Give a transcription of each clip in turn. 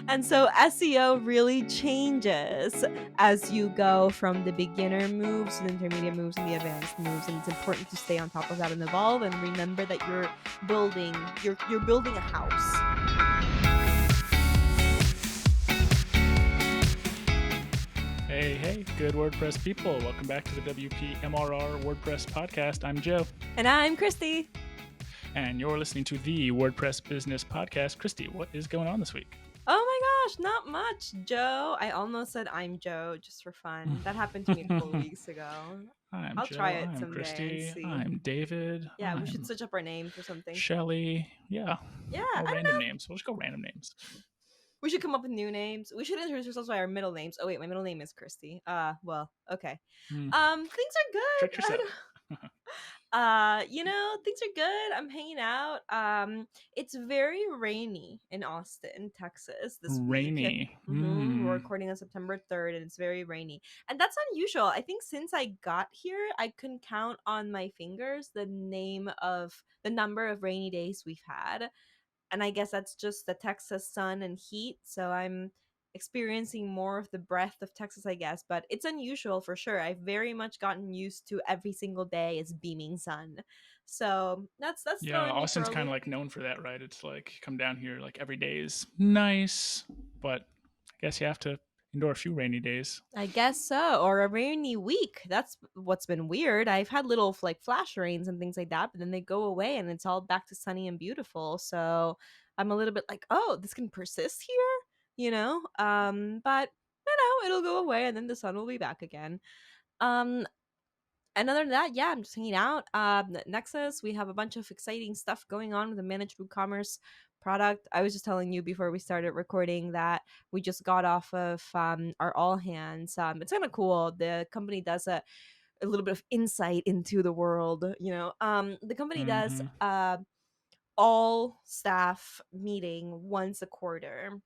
And so SEO really changes as you go from the beginner moves to the intermediate moves and the advanced moves. And it's important to stay on top of that and evolve and remember that you're building a house. Hey, good WordPress people. Welcome back to the WPMRR WordPress podcast. I'm Joe. And I'm Christie. And you're listening to the WordPress Business Podcast. Christie, what is going on this week? Oh my gosh, not much, Joe. I almost said I'm Joe just for fun. That happened to me a couple of weeks ago. I'm Joe. Try it I'm someday Christie. and see. I'm David. Yeah, we I'm should switch up our names or something. Shelly. Yeah. Yeah, All I don't random know. names. We'll just go random names. We should come up with new names. We should introduce ourselves by our middle names. Oh wait, my middle name is Christie. Well, okay. Things are good. Trick yourself. Things are good. I'm hanging out. It's very rainy in Austin, Texas this week. Rainy. We're recording on September 3rd and it's very rainy. And that's unusual. I think since I got here, I can count on my fingers the number of rainy days we've had. And I guess that's just the Texas sun and heat. So I'm experiencing more of the breath of Texas, I guess. But it's unusual for sure. I've very much gotten used to every single day is beaming sun. So that's yeah. Austin's kind of like known for that, right? It's like come down here like every day is nice, but I guess you have to endure a few rainy days. I guess so, or a rainy week. That's what's been weird. I've had little like flash rains and things like that, but then they go away and it's all back to sunny and beautiful. So I'm a little bit like, oh, this can persist here, but it'll go away and then the sun will be back again. And other than that, yeah, I'm just hanging out. Nexcess, we have a bunch of exciting stuff going on with the Managed WooCommerce product. I was just telling you before we started recording that we just got off of our all hands. It's kind of cool. The company does a little bit of insight into the world. The company does all staff meeting once a quarter.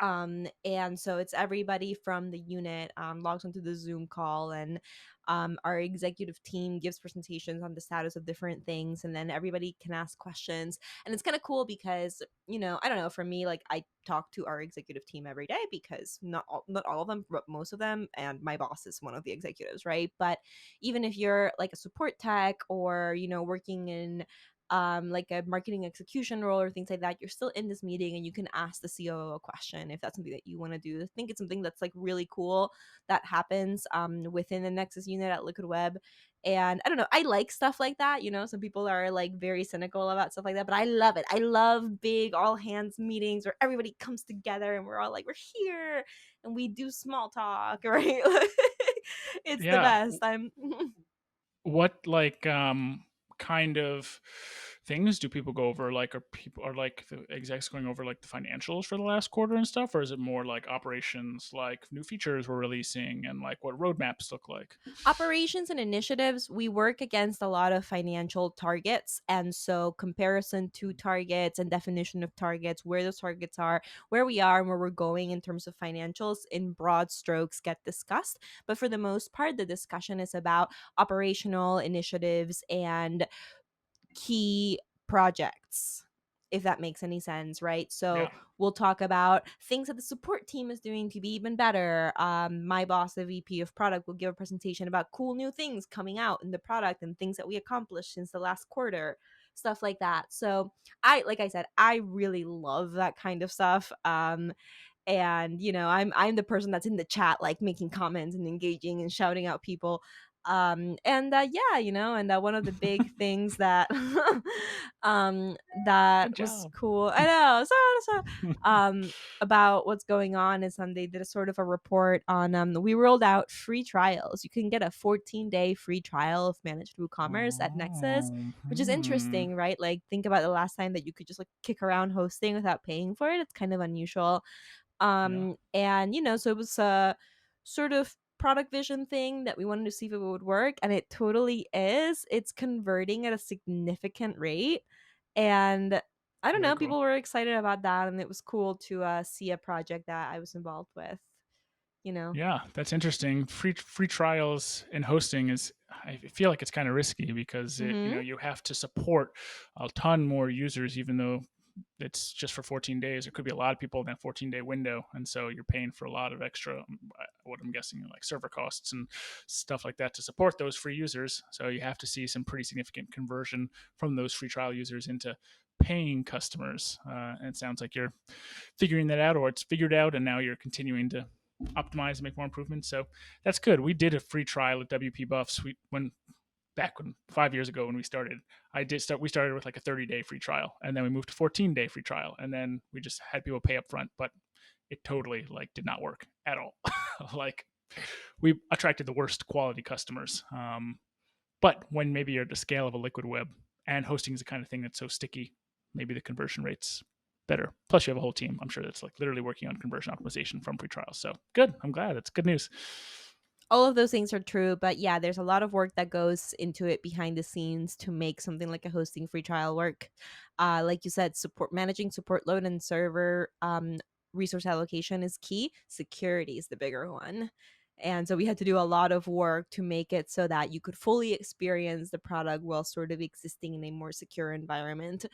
And so it's everybody from the unit logs onto the Zoom call, and our executive team gives presentations on the status of different things, and then everybody can ask questions. And it's kind of cool because I don't know, for me, like I talk to our executive team every day because not all of them, but most of them, and my boss is one of the executives, right? But even if you're like a support tech or working in like a marketing execution role or things like that, you're still in this meeting and you can ask the COO a question if that's something that you want to do. I think it's something that's like really cool that happens within the Nexcess unit at Liquid Web. And I don't know, I like stuff like that. Some people are like very cynical about stuff like that, but I love it. I love big all hands meetings where everybody comes together and we're all like, we're here and we do small talk, right? It's the best. What like kind of things do people go over? Like are like the execs going over like the financials for the last quarter and stuff, or is it more like operations, like new features we're releasing and like what roadmaps look like? Operations and initiatives, we work against a lot of financial targets, and so comparison to targets and definition of targets, where those targets are, where we are and where we're going in terms of financials in broad strokes get discussed. But for the most part, the discussion is about operational initiatives and key projects, if that makes any sense, right? So we'll talk about things that the support team is doing to be even better. My boss, the VP of product, will give a presentation about cool new things coming out in the product and things that we accomplished since the last quarter, stuff like that. So like I said, I really love that kind of stuff. And I'm the person that's in the chat, like making comments and engaging and shouting out people. And one of the big things that that was cool, I know, so about what's going on is they did a sort of a report on we rolled out free trials. You can get a 14-day free trial of Managed WooCommerce at Nexcess, which is interesting, right? Like, think about the last time that you could just like kick around hosting without paying for it. It's kind of unusual. And so it was a sort of product vision thing that we wanted to see if it would work, and it totally is. It's converting at a significant rate, and I don't know, cool. People were excited about that, and it was cool to see a project that I was involved with. Yeah, that's interesting. Free trials in hosting is, I feel like it's kind of risky because you have to support a ton more users, even though it's just for 14 days. There could be a lot of people in that 14-day window, and so you're paying for a lot of extra, what I'm guessing, like server costs and stuff like that to support those free users. So you have to see some pretty significant conversion from those free trial users into paying customers. And it sounds like you're figuring that out, or it's figured out, and now you're continuing to optimize and make more improvements. So that's good. We did a free trial at WP Buffs. When 5 years ago when we started, we started with like a 30-day free trial, and then we moved to 14-day free trial, and then we just had people pay up front, but it totally like did not work at all. Like we attracted the worst quality customers. But when maybe you're at the scale of a liquid web and hosting is the kind of thing that's so sticky, maybe the conversion rate's better. Plus you have a whole team, I'm sure, that's like literally working on conversion optimization from free trials. So good. I'm glad. That's good news. All of those things are true, but yeah, there's a lot of work that goes into it behind the scenes to make something like a hosting free trial work. Like you said, managing support load and server resource allocation is key. Security is the bigger one. And so we had to do a lot of work to make it so that you could fully experience the product while sort of existing in a more secure environment.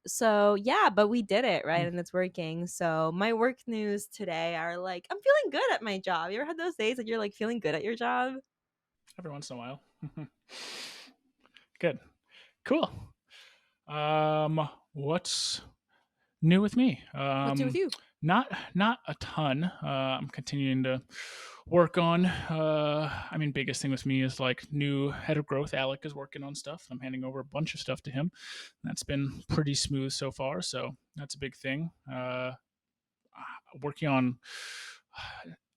So yeah, but we did it, right? Mm. And it's working. So my work news today are like, I'm feeling good at my job. You ever had those days that you're like feeling good at your job? Every once in a while. Good. Cool. What's new with me? What's new with you? Not a ton. I'm continuing to work on. I mean, biggest thing with me is like new head of growth. Alec is working on stuff. I'm handing over a bunch of stuff to him. That's been pretty smooth so far. So that's a big thing. Working on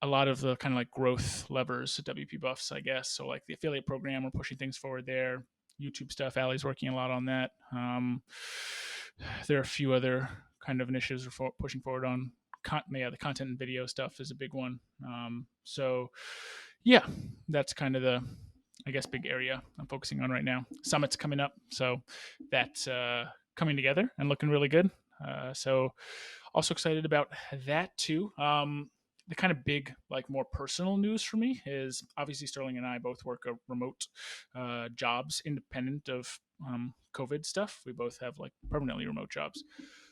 a lot of the kind of like growth levers at WP Buffs, I guess. So like the affiliate program, we're pushing things forward there. YouTube stuff, Allie's working a lot on that. There are a few other kind of initiatives we're pushing forward on. The content and video stuff is a big one. So yeah, that's kind of the, I guess, big area I'm focusing on right now. Summit's coming up, so that's coming together and looking really good. So also excited about that too. The kind of big, like more personal news for me is obviously Sterling and I both work a remote jobs independent of COVID stuff. We both have like permanently remote jobs.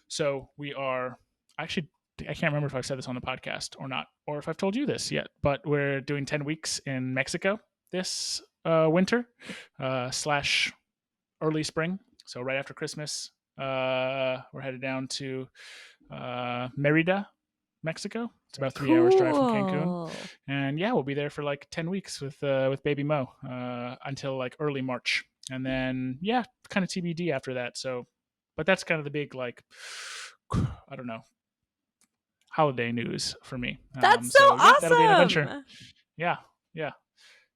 So we are actually, I can't remember if I've said this on the podcast or not, or if I've told you this yet, but we're doing 10 weeks in Mexico this winter slash early spring. So right after Christmas, we're headed down to Merida, Mexico. It's about 3 hours drive from Cancun, Cool. and yeah, we'll be there for like 10 weeks with baby Mo until like early March, and then yeah, kind of TBD after that. So, but that's kind of the big like, I don't know, holiday news for me. That's so So yeah, that'll be an adventure. awesome. Yeah, yeah.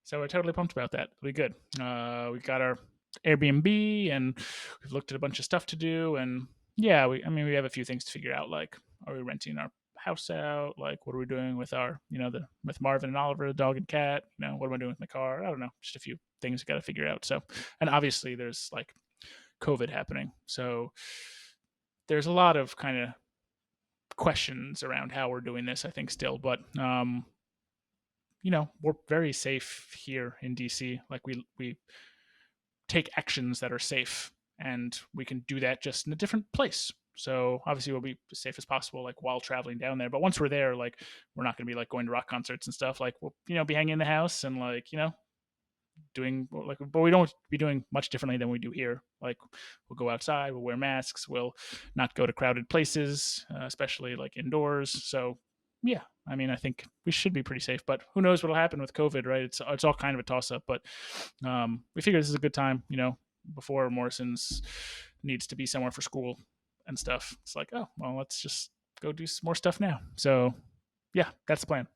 So we're totally pumped about that. It'll be good. We got our Airbnb and we've looked at a bunch of stuff to do, and yeah, we have a few things to figure out. Like, are we renting our house out? Like, what are we doing with our, with Marvin and Oliver, the dog and cat? What am I doing with my car? I don't know. Just a few things we got to figure out. So, and obviously there's like COVID happening, so there's a lot of kind of questions around how we're doing this, I think, still, but we're very safe here in DC. Like we take actions that are safe, and we can do that just in a different place. So obviously we'll be as safe as possible, like while traveling down there. But once we're there, like we're not going to be like going to rock concerts and stuff. Like we'll be hanging in the house and like doing like, but we don't be doing much differently than we do here. Like we'll go outside, we'll wear masks, we'll not go to crowded places, especially like indoors. So yeah, I mean, I think we should be pretty safe, but who knows what'll happen with COVID, right? It's all kind of a toss up, but we figure this is a good time, before Morrison's needs to be somewhere for school and stuff. It's like, oh well, let's just go do some more stuff now. So yeah, that's the plan.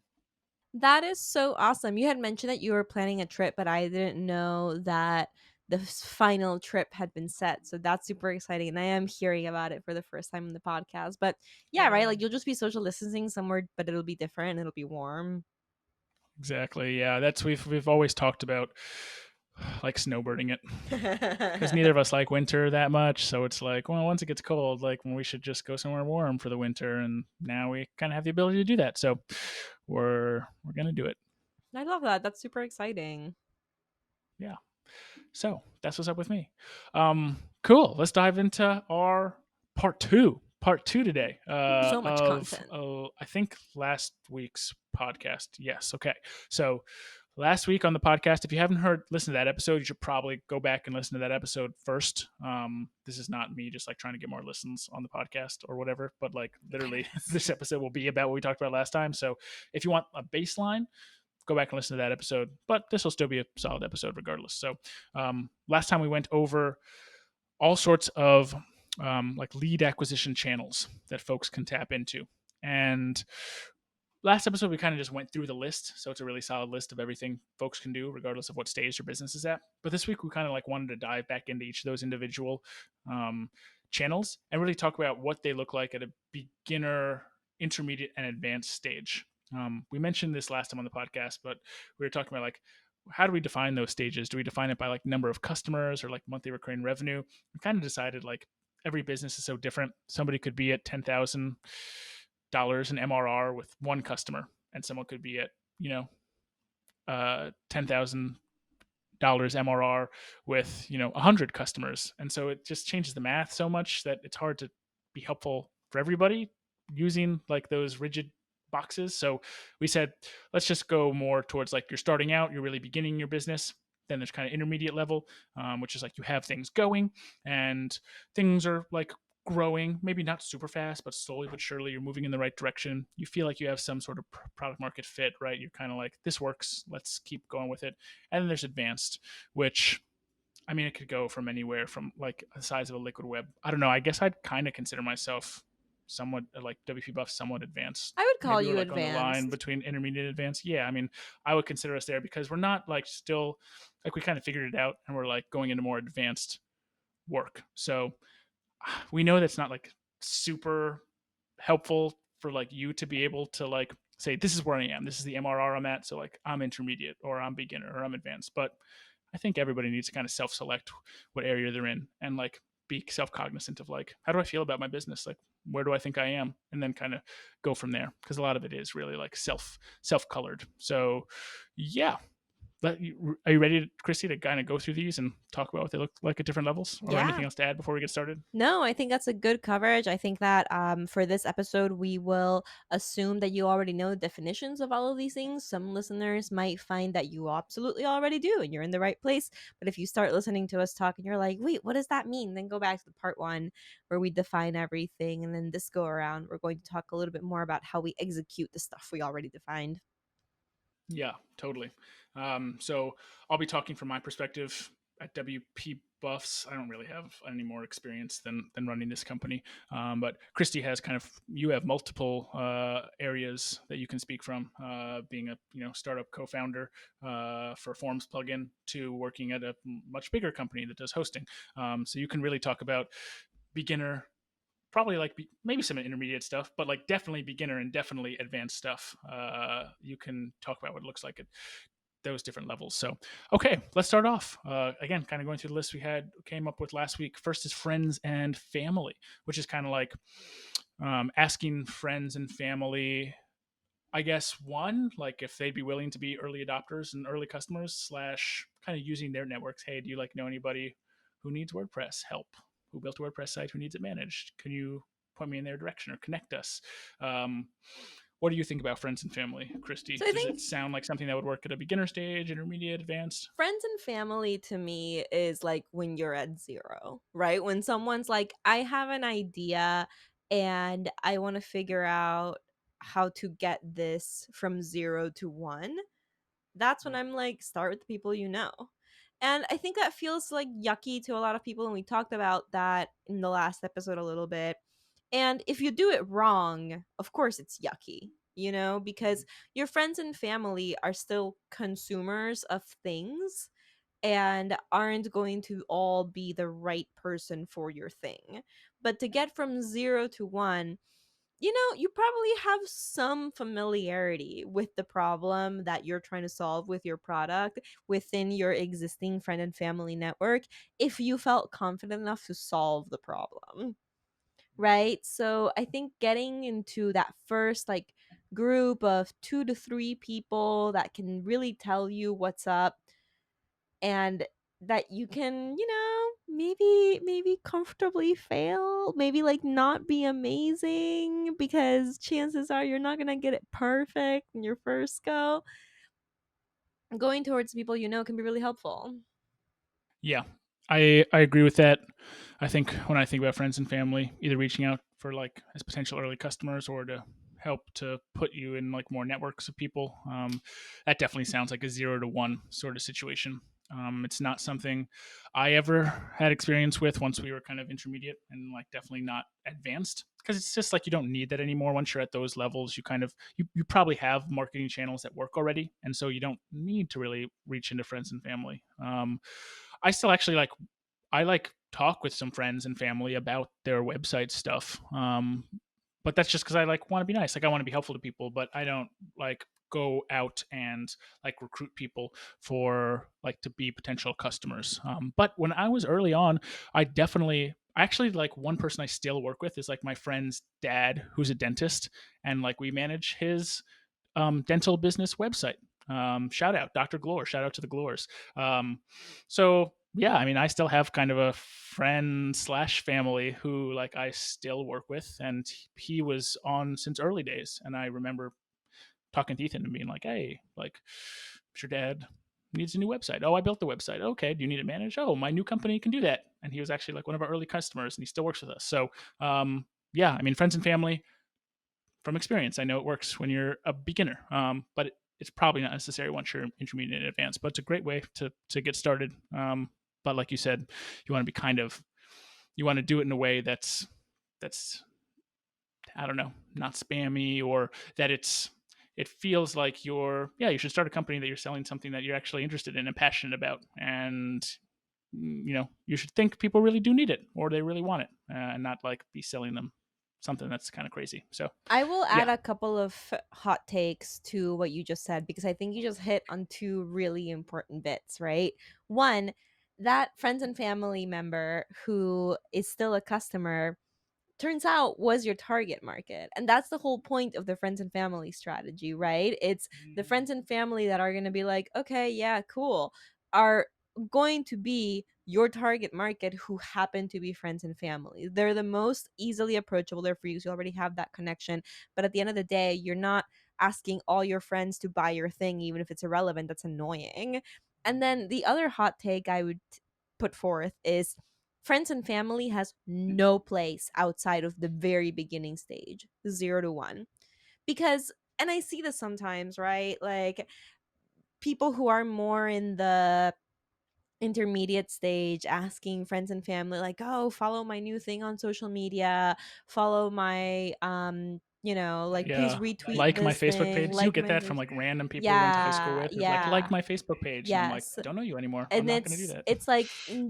That is so awesome. You had mentioned that you were planning a trip, but I didn't know that the final trip had been set. So that's super exciting. And I am hearing about it for the first time in the podcast. But yeah, right? Like you'll just be social distancing somewhere, but it'll be different. It'll be warm. Exactly. Yeah, that's we've always talked about like snowbirding it because neither of us like winter that much. So it's like, well, once it gets cold, like we should just go somewhere warm for the winter. And now we kind of have the ability to do that. So we're gonna do it. I love that. That's super exciting. Yeah. So that's what's up with me. Cool. Let's dive into our part two today So much of content. I think last week's podcast. Yes, okay. So last week on the podcast, if you haven't heard listen to that episode, you should probably go back and listen to that episode first. This is not me just like trying to get more listens on the podcast or whatever, but like literally Goodness. this episode will be about what we talked about last time. So if you want a baseline, go back and listen to that episode, but this will still be a solid episode regardless. So last time we went over all sorts of like lead acquisition channels that folks can tap into. And last episode, we kind of just went through the list. So it's a really solid list of everything folks can do, regardless of what stage their business is at. But this week, we kind of like wanted to dive back into each of those individual um, channels and really talk about what they look like at a beginner, intermediate, and advanced stage. We mentioned this last time on the podcast, but we were talking about like how do we define those stages? Do we define it by like number of customers or like monthly recurring revenue? We kind of decided like every business is so different. Somebody could be at $10,000 in MRR with one customer, and someone could be at $10,000 MRR with 100 customers, and so it just changes the math so much that it's hard to be helpful for everybody using like those rigid boxes. So we said let's just go more towards like you're starting out, you're really beginning your business. Then there's kind of intermediate level, which is like you have things going and things are like growing, maybe not super fast, but slowly but surely you're moving in the right direction. You feel like you have some sort of product market fit, right? You're kind of like, this works, let's keep going with it. And then there's advanced, which I mean, it could go from anywhere from like the size of a liquid web. I don't know. I guess I'd kind of consider myself somewhat like WP Buff, somewhat advanced. I would call Maybe we're you like on the line advanced. between intermediate and advanced. Yeah, I mean, I would consider us there because we're not like still like we kind of figured it out and we're like going into more advanced work. So we know that's not like super helpful for like you to be able to like say this is where I am, this is the MRR I'm at, so like I'm intermediate or I'm beginner or I'm advanced. But I think everybody needs to kind of self-select what area they're in and like be self-cognizant of like how do I feel about my business, like where do I think I am, and then kind of go from there because a lot of it is really like self-colored. So yeah, are you ready, Christy, to kind of go through these and talk about what they look like at different levels, or Yeah. anything else to add before we get started? No, I think that's a good coverage. I think that for this episode, we will assume that you already know the definitions of all of these things. Some listeners might find that you absolutely already do and you're in the right place. But if you start listening to us talk and you're like, wait, what does that mean? Then go back to the part one where we define everything. And then this go around, we're going to talk a little bit more about how we execute the stuff we already defined. Yeah, totally. So I'll be talking from my perspective at WP Buffs. I don't really have any more experience than running this company, but Christy has kind of you have multiple areas that you can speak from, being a startup co-founder for Forms plugin to working at a much bigger company that does hosting. So you can really talk about beginner, probably like maybe some intermediate stuff, but like definitely beginner and definitely advanced stuff. You can talk about what it looks like at those different levels. So, okay, let's start off. Again, kind of going through the list we came up with last week. First is friends and family, which is kind of like asking friends and family, I guess, one, like if they'd be willing to be early adopters and early customers, slash kind of using their networks. Hey, do you like know anybody who needs WordPress help, who built a WordPress site, who needs it managed? Can you point me in their direction or connect us? What do you think about friends and family, Christy? So I Does think it sound like something that would work at a beginner stage, intermediate, advanced? friends and family to me is like when you're at zero, right? When someone's like, I have an idea and I want to figure out how to get this from zero to one. That's when I'm like, start with the people you know. And I think that feels like yucky to a lot of people. And we talked about that in the last episode a little bit. And if you do it wrong, of course it's yucky, because your friends and family are still consumers of things and aren't going to all be the right person for your thing. But to get from zero to one, you probably have some familiarity with the problem that you're trying to solve with your product within your existing friend and family network if you felt confident enough to solve the problem, right? So I think getting into that first like group of 2 to 3 people that can really tell you what's up and that you can, maybe comfortably fail, maybe like not be amazing because chances are you're not going to get it perfect in your first go. Going towards people can be really helpful. Yeah, I agree with that. I think when I think about friends and family, either reaching out for like as potential early customers or to help to put you in like more networks of people, that definitely sounds like a 0 to 1 sort of situation. It's not something I ever had experience with once we were kind of intermediate and like definitely not advanced, because it's just like you don't need that anymore once you're at those levels. You kind of you probably have marketing channels that work already, and so you don't need to really reach into friends and family. I still actually I like talk with some friends and family about their website stuff. But that's just because I like want to be nice. Like I want to be helpful to people, but I don't like go out and like recruit people for like to be potential customers. But when I was early on, I definitely actually like one person I still work with is like my friend's dad, who's a dentist, and like we manage his dental business website. Shout out Dr. Glore. Shout out to the Glores. So yeah, I mean, I still have kind of a friend slash family who like I still work with, and he was on since early days. And I remember talking to Ethan and being like, "Hey, like, your dad needs a new website. Oh, I built the website. Okay, do you need it managed? Oh, my new company can do that." And he was actually like one of our early customers, and he still works with us. So yeah, I mean, friends and family from experience. I know it works when you're a beginner, but it's probably not necessary once you're intermediate and advanced. But it's a great way to get started. But like you said, you want to be you want to do it in a way that's I don't know, not spammy, or that it feels like you should start a company that you're selling something that you're actually interested in and passionate about, and you should think people really do need it or they really want it, and not like be selling them something that's kind of crazy. So I will add yeah. a couple of hot takes to what you just said because I think you just hit on two really important bits, right? One, that friends and family member who is still a customer turns out was your target market. And that's the whole point of the friends and family strategy, right? It's the friends and family that are going to be like, okay, yeah, cool, are going to be your target market who happen to be friends and family. They're the most easily approachable. They're for you. So you already have that connection. But at the end of the day, you're not asking all your friends to buy your thing, even if it's irrelevant. That's annoying. And then the other hot take I would put forth is friends and family has no place outside of the very beginning stage, 0 to 1. Because, and I see this sometimes, right? Like people who are more in the intermediate stage asking friends and family like, oh, follow my new thing on social media, follow my like please Yeah, retweet like my this Facebook thing, page. You like get my that from like random people we went to high school yeah, with. Is like yeah, my Facebook page, and I'm like, yes. don't know you anymore. I'm And not going to do that. it's like,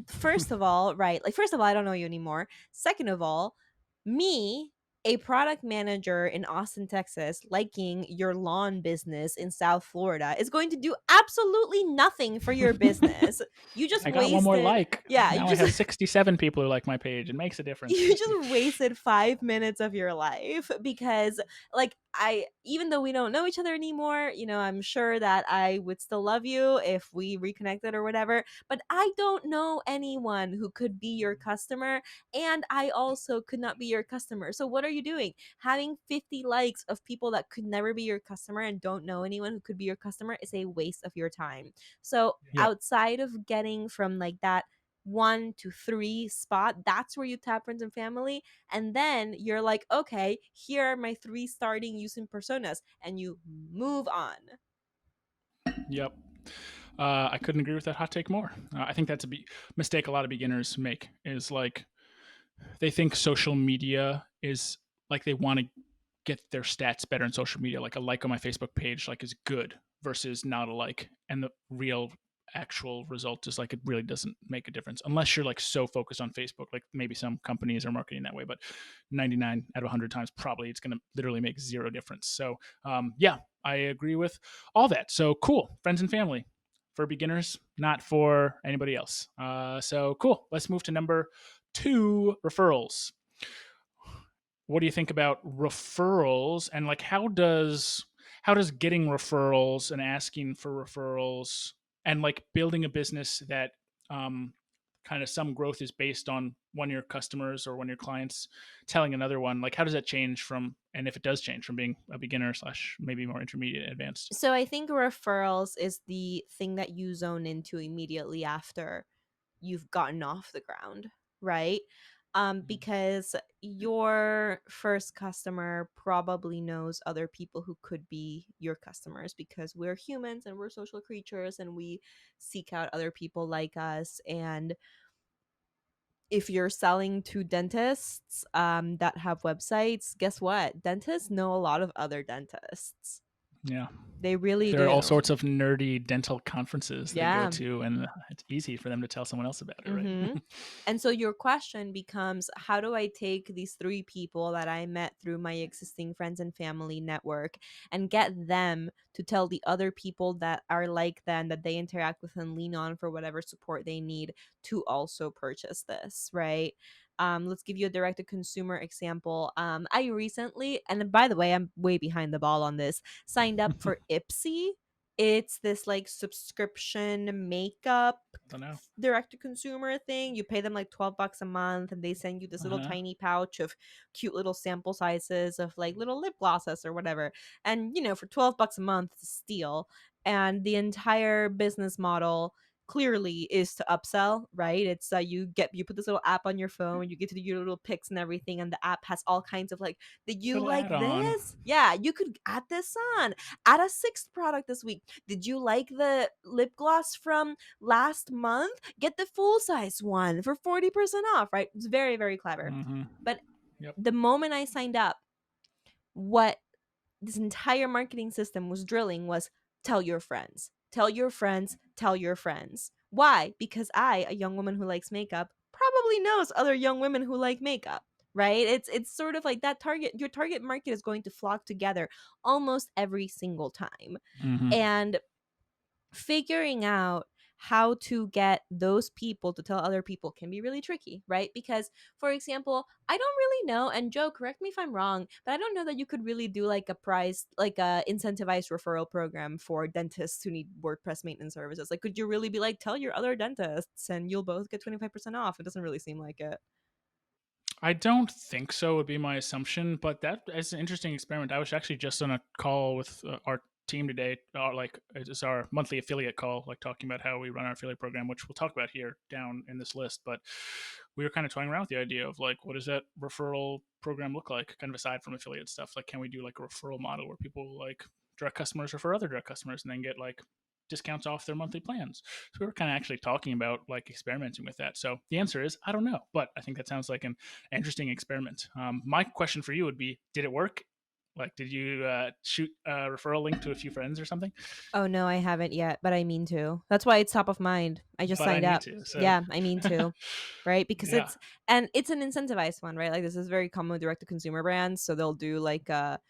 first of all, right, like first of all, I don't know you anymore. Second of all, me, a product manager in Austin, Texas, liking your lawn business in South Florida is going to do absolutely nothing for your business. You just I got one more wasted, like. yeah, you Now I just have 67 people who like my page. It makes a difference. you Thank you. just wasted 5 minutes of your life because, like, I, even though we don't know each other anymore, I'm sure that I would still love you if we reconnected or whatever, but I don't know anyone who could be your customer, and I also could not be your customer. So what are you doing? Having 50 likes of people that could never be your customer and don't know anyone who could be your customer is a waste of your time. So Yep. outside of getting from like that 1 to 3 spot, that's where you tap friends and family. And then you're like, okay, here are my three starting using personas, and you move on. Yep. I couldn't agree with that hot take more. I think that's a mistake a lot of beginners make, is like they think social media is like they want to get their stats better in social media. Like a like on my Facebook page like is good versus not a like, and the real actual result is like it really doesn't make a difference unless you're like so focused on Facebook. Like maybe some companies are marketing that way, but 99 out of 100 times probably it's going to literally make zero difference. So yeah, I agree with all that. So cool, friends and family for beginners, not for anybody else. So cool. Let's move to number 2, referrals. What do you think about referrals, and like how does getting referrals and asking for referrals and like building a business that um, kind of some growth is based on one of your customers or one of your clients telling another one, like how does that change from, and if it does change from being a beginner slash maybe more intermediate advanced? So I think referrals is the thing that you zone into immediately after you've gotten off the ground, right? Because your first customer probably knows other people who could be your customers, because we're humans and we're social creatures and we seek out other people like us. And if you're selling to dentists that have websites, guess what? Dentists know a lot of other dentists. Yeah, They really there are all do. sorts of nerdy dental conferences they go Yeah. to, and it's easy for them to tell someone else about it, right? Mm-hmm. And so your question becomes, how do I take these three people that I met through my existing friends and family network and get them to tell the other people that are like them, that they interact with and lean on for whatever support they need, to also purchase this, right? Let's give you a direct to consumer example. I recently, and by the way, I'm way behind the ball on this, signed up for Ipsy. It's this like subscription makeup Don't know. direct to consumer thing. You pay them like $12 a month and they send you this little Uh-huh. tiny pouch of cute little sample sizes of like little lip glosses or whatever. And for $12 a month, it's a steal. And the entire business model clearly is to upsell, right? It's you put this little app on your phone and you get to do your little pics and everything, and the app has all kinds of like, did you Little like add-on. this? Yeah, you could add this on. Add a sixth product this week. Did you like the lip gloss from last month? Get the full size one for 40% off, right? It's very, very clever. Mm-hmm. But Yep. the moment I signed up, what this entire marketing system was drilling was, tell your friends, tell your friends, tell your friends. Why? Because I, a young woman who likes makeup, probably knows other young women who like makeup, right? It's sort of like that your target market is going to flock together almost every single time. Mm-hmm. And figuring out how to get those people to tell other people can be really tricky, right? Because, for example, I don't really know, and Joe, correct me if I'm wrong, but I don't know that you could really do like a price, like a incentivized referral program for dentists who need WordPress maintenance services. Like, could you really be like, tell your other dentists and you'll both get 25% off? It doesn't really seem like it. I don't think so would be my assumption, but that is an interesting experiment. I was actually just on a call with our team today, like it's our monthly affiliate call, like talking about how we run our affiliate program, which we'll talk about here down in this list. But we were kind of toying around with the idea of like, what does that referral program look like, kind of aside from affiliate stuff? Like, can we do like a referral model where people like direct customers refer other direct customers and then get like discounts off their monthly plans? So we were kind of actually talking about like experimenting with that. So the answer is I don't know, but I think that sounds like an interesting experiment. My question for you would be, did it work? Like, did you shoot a referral link to a few friends or something? Oh no, I haven't yet, but I mean to. That's why it's top of mind. I just But I signed need up. to. So, Yeah, I mean to. Right? Because yeah, it's an incentivized one, right? Like this is very common with direct to consumer brands, so they'll do like tell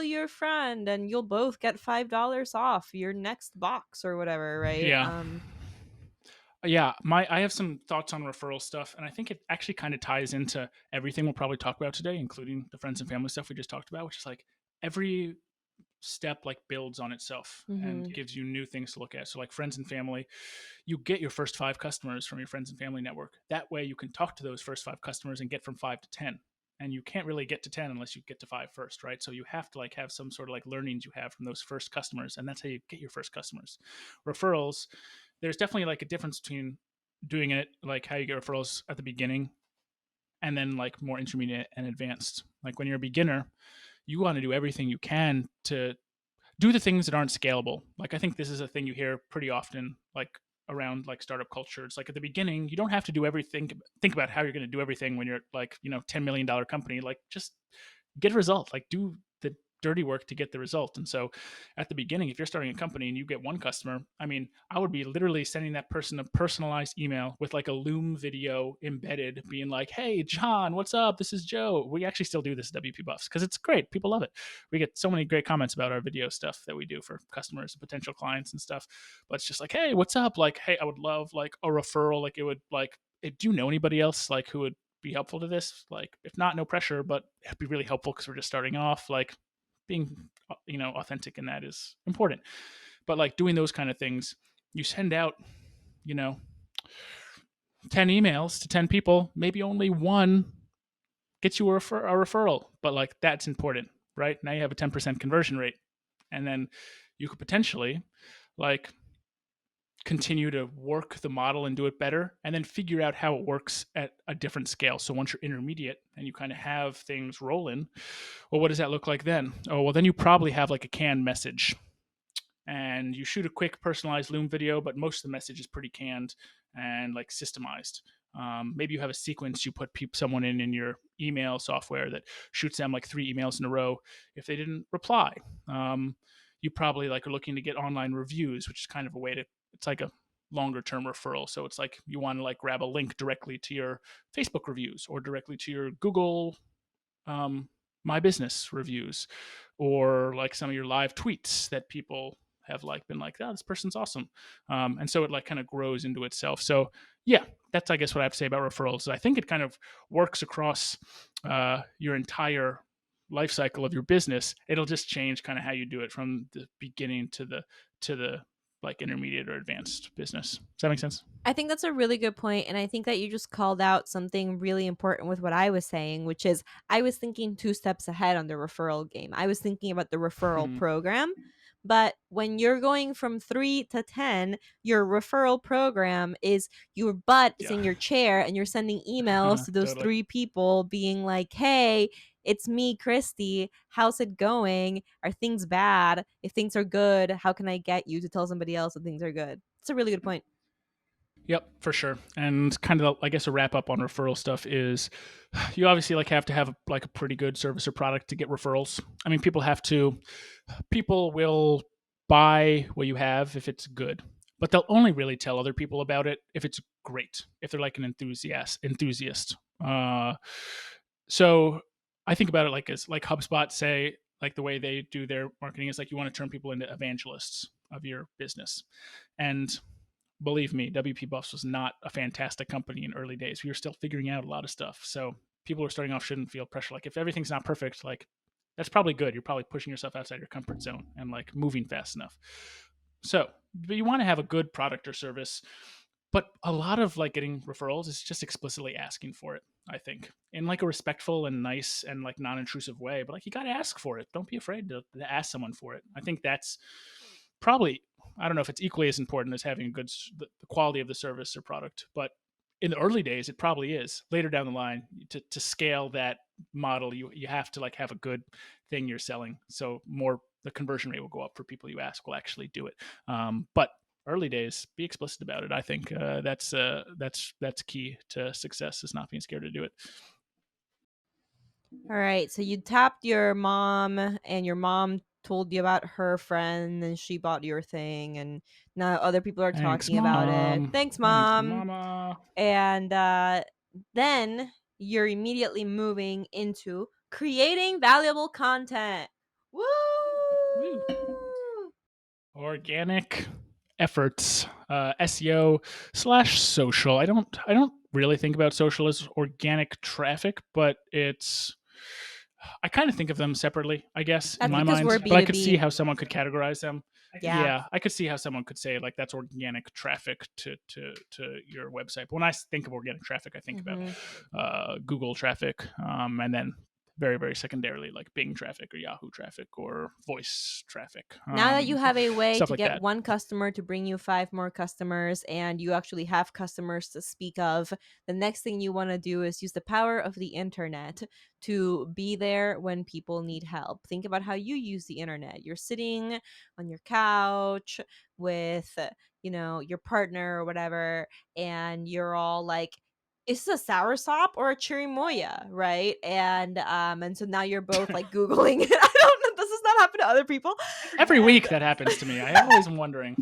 your friend and you'll both get $5 off your next box or whatever, right? yeah. Yeah, my I have some thoughts on referral stuff, and I think it actually kind of ties into everything we'll probably talk about today, including the friends and family stuff we just talked about, which is like every step like builds on itself and Mhm. gives you new things to look at. So like friends and family, you get your first 5 customers from your friends and family network. That way you can talk to those first 5 customers and get from 5 to 10. And you can't really get to 10 unless you get to 5 first, right? So you have to like have some sort of like learnings you have from those first customers, and that's how you get your first customers. Referrals, there's definitely like a difference between doing it like how you get referrals at the beginning and then like more intermediate and advanced. Like when you're a beginner, you want to do everything you can to do the things that aren't scalable. Like I think this is a thing you hear pretty often, like around like startup culture. It's like at the beginning, you don't have to do everything. Think about how you're going to do everything when you're like $10 million company. Like just get a result. Like do the dirty work to get the result. And so at the beginning, if you're starting a company and you get one customer, I mean, I would be literally sending that person a personalized email with like a Loom video embedded, being like, hey, John, what's up? This is Joe. We actually still do this at WP Buffs because it's great. People love it. We get so many great comments about our video stuff that we do for customers and potential clients and stuff. But it's just like, hey, what's up? Like, hey, I would love like a referral. Like it would like, do you know anybody else like who would be helpful to this? Like, if not, no pressure, but it'd be really helpful because we're just starting off. Like, being authentic in that is important. But like doing those kind of things, you send out 10 emails to 10 people, maybe only one gets you a referral, but like that's important, right? Now you have a 10% conversion rate, and then you could potentially like continue to work the model and do it better, and then figure out how it works at a different scale. So once you're intermediate and you kind of have things rolling, well, what does that look like then? Oh, well, then you probably have like a canned message, and you shoot a quick personalized Loom video, but most of the message is pretty canned and like systemized. Maybe you have a sequence you put someone in your email software that shoots them like 3 emails in a row if they didn't reply. You probably like are looking to get online reviews, which is kind of a way to, it's like a longer term referral. So it's like you want to like grab a link directly to your Facebook reviews or directly to your Google my business reviews, or like some of your live tweets that people have like been like, oh, this person's awesome. And so it like kind of grows into itself. So yeah, that's I guess what I have to say about referrals. I think it kind of works across your entire life cycle of your business. It'll just change kind of how you do it from the beginning to the like intermediate or advanced business. Does that make sense? I think that's a really good point, and I think that you just called out something really important with what I was saying, which is I was thinking 2 steps ahead on the referral game. I was thinking about the referral Hmm. program, but when you're going from 3 to 10, your referral program is your butt is Yeah. in your chair and you're sending emails to those Totally. 3 people being like, "Hey, it's me, Christy. How's it going? Are things bad? If things are good, how can I get you to tell somebody else that things are good?" It's a really good point. Yep, for sure. And kind of, I guess, a wrap up on referral stuff is you obviously like have to have like a pretty good service or product to get referrals. I mean, people will buy what you have if it's good, but they'll only really tell other people about it if it's great, if they're like an enthusiast. So I think about it like as like HubSpot say, like the way they do their marketing is like you want to turn people into evangelists of your business. And believe me, WP Buffs was not a fantastic company in early days. We were still figuring out a lot of stuff. So people who are starting off shouldn't feel pressure. Like if everything's not perfect, like that's probably good. You're probably pushing yourself outside your comfort zone and like moving fast enough. So, but you want to have a good product or service. But a lot of like getting referrals is just explicitly asking for it, I think, in like a respectful and nice and like non-intrusive way. But like you got to ask for it. Don't be afraid to ask someone for it. I think that's probably, I don't know if it's equally as important as having a good the quality of the service or product, but in the early days it probably is. Later down the line, to scale that model, you have to like have a good thing you're selling, so more the conversion rate will go up for people you ask will actually do it. But early days, be explicit about it. I think that's key to success, is not being scared to do it. All right. So you tapped your mom, and your mom told you about her friend, and she bought your thing, and now other people are Thanks, talking about it. mom. Thanks, Thank you, mom. mama. And then you're immediately moving into creating valuable content. Woo! Woo. Organic efforts, SEO slash social. I don't really think about social as organic traffic, but it's, I kind of think of them separately, I guess, in That's my because we're mind. But I could see B2B. how someone could categorize them. Yeah. Yeah, I could see how someone could say like that's organic traffic to your website. But when I think of organic traffic, I think about hmm Google traffic, and then very very secondarily like Bing traffic or Yahoo traffic or voice traffic, Now that you have a way stuff to like get that. one customer to bring you 5 more customers, and you actually have customers to speak of, the next thing you want to do is use the power of the internet to be there when people need help. Think about how you use the internet. You're sitting on your couch with, your partner or whatever, and you're all like, is this a soursop or a chirimoya, right? And so now you're both like Googling it. I don't know. Does this not happen to other people? Every And week that happens to me. I always am wondering.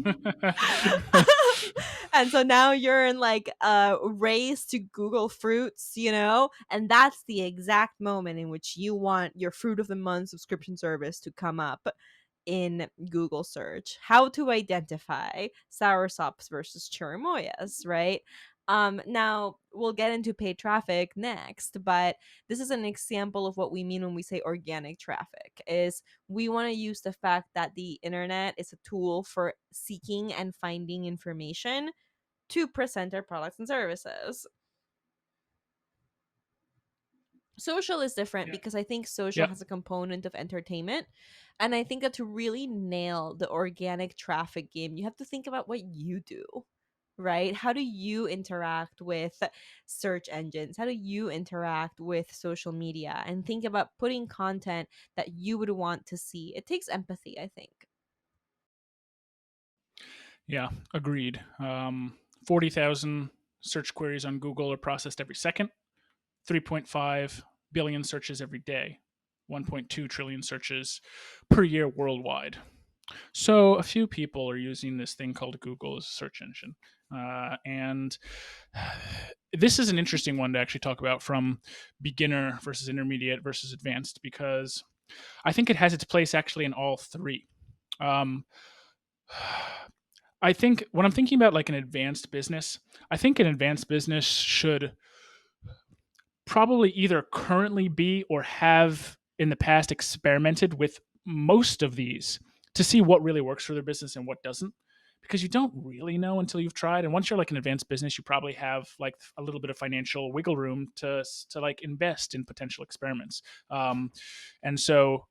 and so now you're in like a race to Google fruits, and that's the exact moment in which you want your fruit of the month subscription service to come up in Google search. How to identify soursops versus chirimoyas, right? Now we'll get into paid traffic next, but this is an example of what we mean when we say organic traffic. Is we want to use the fact that the internet is a tool for seeking and finding information to present our products and services. Social is different Yeah. because I think social Yeah. has a component of entertainment. And I think that to really nail the organic traffic game, you have to think about what you do, right? How do you interact with search engines? How do you interact with social media? And think about putting content that you would want to see. It takes empathy, I think. Yeah. Agreed. 40,000 search queries on Google are processed every second. 3.5 billion searches every day. 1.2 trillion searches per year worldwide. So a few people are using this thing called Google as a search engine. And this is an interesting one to actually talk about from beginner versus intermediate versus advanced, because I think it has its place actually in all three. Um, I think when I'm thinking about like an advanced business, I think an advanced business should probably either currently be or have in the past experimented with most of these to see what really works for their business and what doesn't, because you don't really know until you've tried. And once you're like an advanced business, you probably have like a little bit of financial wiggle room to like invest in potential experiments. And so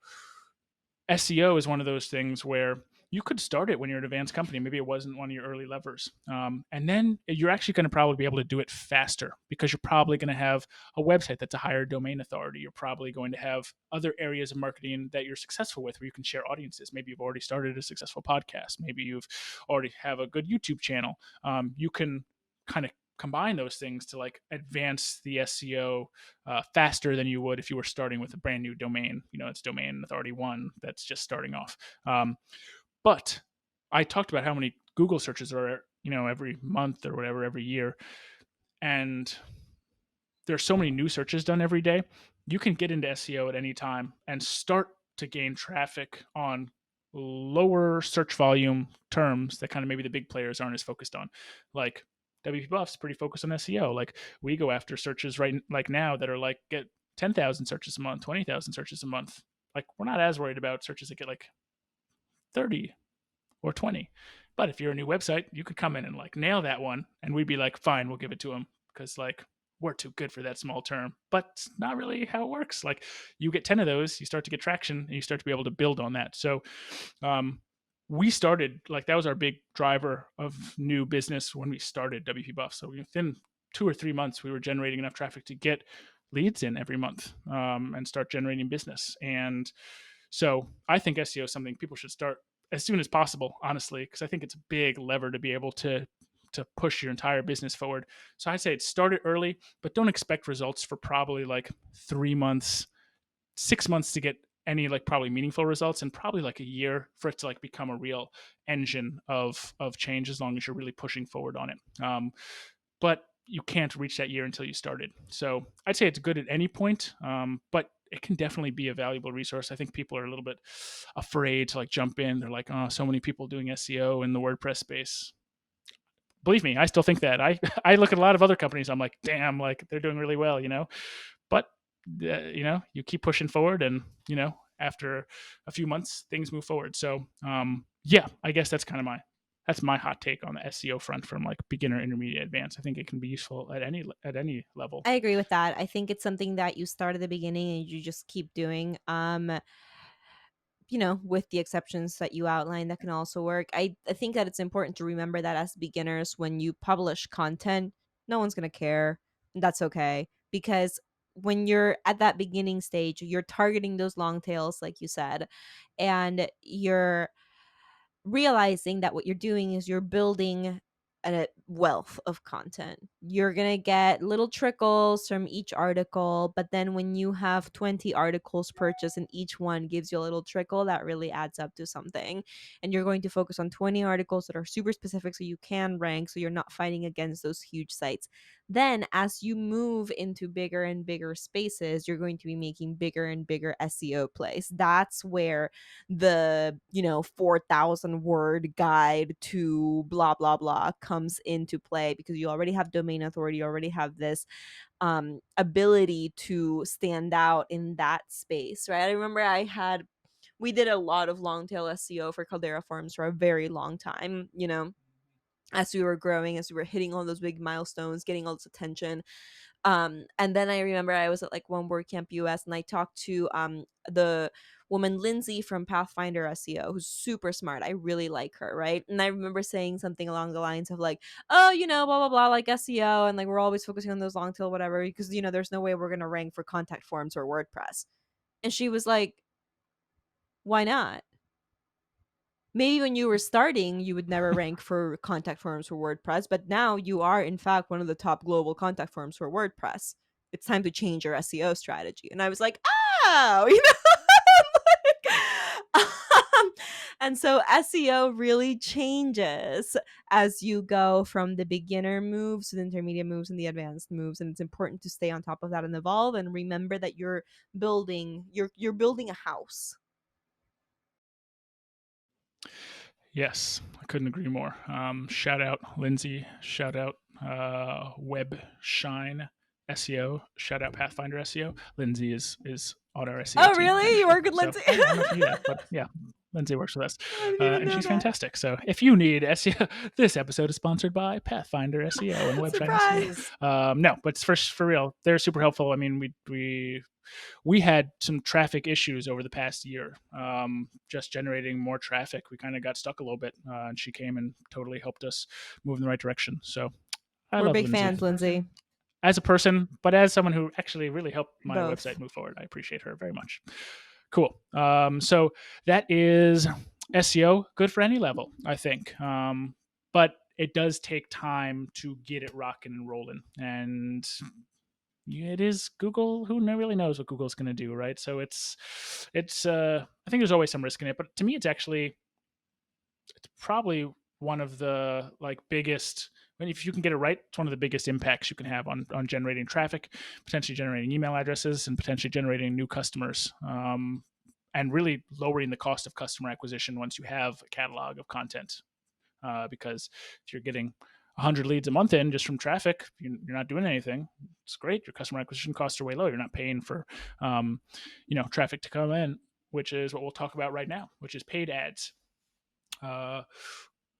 SEO is one of those things where you could start it when you're an advanced company. Maybe it wasn't one of your early levers. And then you're actually going to probably be able to do it faster because you're probably going to have a website that's a higher domain authority. You're probably going to have other areas of marketing that you're successful with where you can share audiences. Maybe you've already started a successful podcast. Maybe you've already have a good YouTube channel. You can kind of combine those things to like advance the SEO faster than you would if you were starting with a brand new domain. You know, it's domain authority one that's just starting off. But I talked about how many Google searches are, you know, every month or whatever, every year. And there's so many new searches done every day. You can get into SEO at any time and start to gain traffic on lower search volume terms that kind of maybe the big players aren't as focused on. Like WP Buff's pretty focused on SEO. Like we go after searches right like now that are like get 10,000 searches a month, 20,000 searches a month. Like we're not as worried about searches that get like 30 or 20. But if you're a new website, you could come in and like nail that one and we'd be like, fine, we'll give it to them because like we're too good for that small term. But it's not really how it works. Like you get 10 of those, you start to get traction and you start to be able to build on that. So um, we started like that was our big driver of new business when we started WP Buff. So within 2 or 3 months, we were generating enough traffic to get leads in every month and start generating business. And so I think SEO is something people should start as soon as possible, honestly, because I think it's a big lever to be able to push your entire business forward. So I'd say it started early, but don't expect results for probably like 3 months, 6 months to get any like probably meaningful results, and probably like a year for it to like become a real engine of change as long as you're really pushing forward on it. But you can't reach that year until you started. So I'd say it's good at any point, but it can definitely be a valuable resource. I think people are a little bit afraid to like jump in. They're like, oh, so many people doing SEO in the WordPress space. Believe me, I still think that. I look at a lot of other companies. I'm like, damn, like they're doing really well, you know. But you know, you keep pushing forward, and you know, after a few months, things move forward. So yeah, I guess that's my hot take on the SEO front from like beginner, intermediate, advanced. I think it can be useful at any level. I agree with that. I think it's something that you start at the beginning and you just keep doing. With the exceptions that you outlined, that can also work. I think that it's important to remember that as beginners, when you publish content, no one's going to care. That's okay. Because when you're at that beginning stage, you're targeting those long tails, like you said, and you're realizing that what you're doing is you're building a wealth of content. You're going to get little trickles from each article, but then when you have 20 articles purchased and each one gives you a little trickle, that really adds up to something. And you're going to focus on 20 articles that are super specific so you can rank, so you're not fighting against those huge sites. Then as you move into bigger and bigger spaces, you're going to be making bigger and bigger SEO plays. That's where the 4,000 word guide to blah blah blah comes into play, because you already have domain authority, you already have this ability to stand out in that space, right? I remember we did a lot of long tail SEO for Caldera Farms for a very long time. as we were growing, as we were hitting all those big milestones, getting all this attention. And then I remember I was at like One WordCamp US, and I talked to the woman Lindsay from Pathfinder SEO, who's super smart. I really like her, right? And I remember saying something along the lines of like, oh, blah blah blah, like SEO, and like we're always focusing on those long tail whatever, because there's no way we're gonna rank for contact forms or WordPress. And she was like, why not? Maybe when you were starting, you would never rank for contact forms for WordPress, but now you are, in fact, one of the top global contact forms for WordPress. It's time to change your SEO strategy. And I was like, oh, like, and so SEO really changes as you go from the beginner moves to the intermediate moves and the advanced moves. And it's important to stay on top of that and evolve and remember that you're building a house. Yes, I couldn't agree more. Shout out Lindsay. Shout out Web Shine SEO. Shout out Pathfinder SEO. Lindsay is on our SEO Oh, team really? You actually. work with So Lindsay? I don't know if you knew that, but yeah, Lindsay works with us, I didn't even and know she's that. fantastic. So if you need SEO, this episode is sponsored by Pathfinder SEO and Web Shine SEO. Surprise. No, but for real, they're super helpful. I mean, we had some traffic issues over the past year, just generating more traffic. We kind of got stuck a little bit, and she came and totally helped us move in the right direction. So I We're love big Lindsay fans, Lindsay. as a person, but as someone who actually really helped my Both. website move forward. I appreciate her very much. Cool. So that is SEO, good for any level, I think. But it does take time to get it rocking and rolling. And it is Google. Who really knows what Google's going to do, right? So it's. I think there's always some risk in it, but to me, it's probably one of the like biggest. I mean, if you can get it right, it's one of the biggest impacts you can have on generating traffic, potentially generating email addresses, and potentially generating new customers. And really lowering the cost of customer acquisition once you have a catalog of content. Because if you're getting 100 leads a month in just from traffic, you're not doing anything. It's great. Your customer acquisition costs are way low. You're not paying for, traffic to come in, which is what we'll talk about right now, which is paid ads. Uh,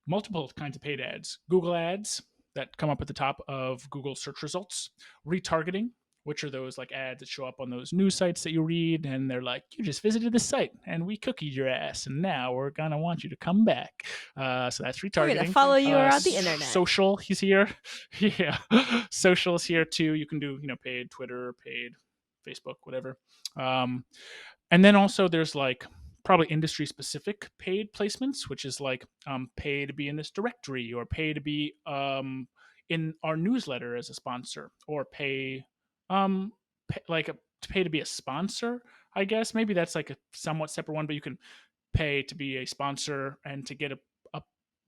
Multiple kinds of paid ads. Google ads that come up at the top of Google search results. Retargeting, which are those like ads that show up on those news sites that you read, and they're like, you just visited the site and we cookied your ass, and now we're gonna want you to come back. So that's We're gonna retargeting. follow you around the internet. Social, he's here. Yeah, social is here too. You can do paid Twitter, paid Facebook, whatever. And then also there's like probably industry specific paid placements, which is like pay to be in this directory, or pay to be in our newsletter as a sponsor, or to pay to be a sponsor. I guess maybe that's like a somewhat separate one, but you can pay to be a sponsor and to get a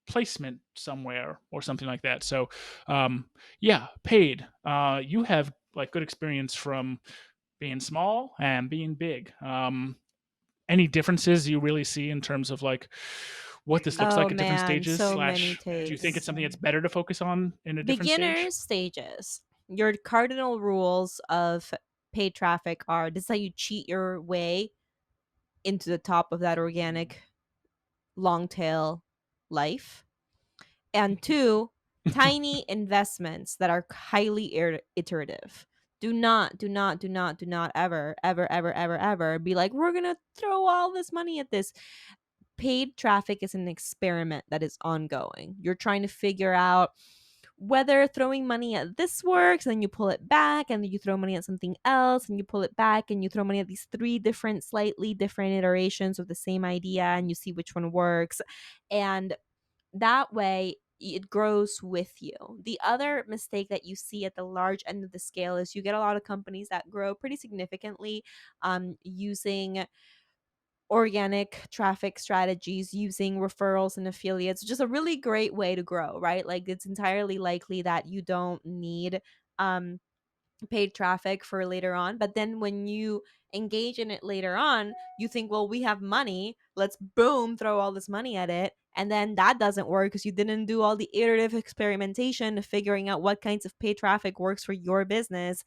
placement somewhere or something like that. So yeah, paid. You have like good experience from being small and being big. Any differences you really see in terms of like what this looks Oh like at different man, stages? so many Slash, do you think it's takes. something that's better to focus on in a different Beginner stage? stages. Your cardinal rules of paid traffic are: this is how you cheat your way into the top of that organic long tail life. And two, tiny investments that are highly iterative. Do not ever, ever, ever, ever, ever be like, we're going to throw all this money at this. Paid traffic is an experiment that is ongoing. You're trying to figure out whether throwing money at this works, and then you pull it back, and then you throw money at something else, and you pull it back, and you throw money at these three different, slightly different iterations of the same idea, and you see which one works. And that way, it grows with you. The other mistake that you see at the large end of the scale is you get a lot of companies that grow pretty significantly using organic traffic strategies, using referrals and affiliates, which is a really great way to grow, right? Like it's entirely likely that you don't need um paid traffic for later on, but then when you engage in it later on, you think, well, we have money, let's boom throw all this money at it, and then that doesn't work because you didn't do all the iterative experimentation of figuring out what kinds of paid traffic works for your business.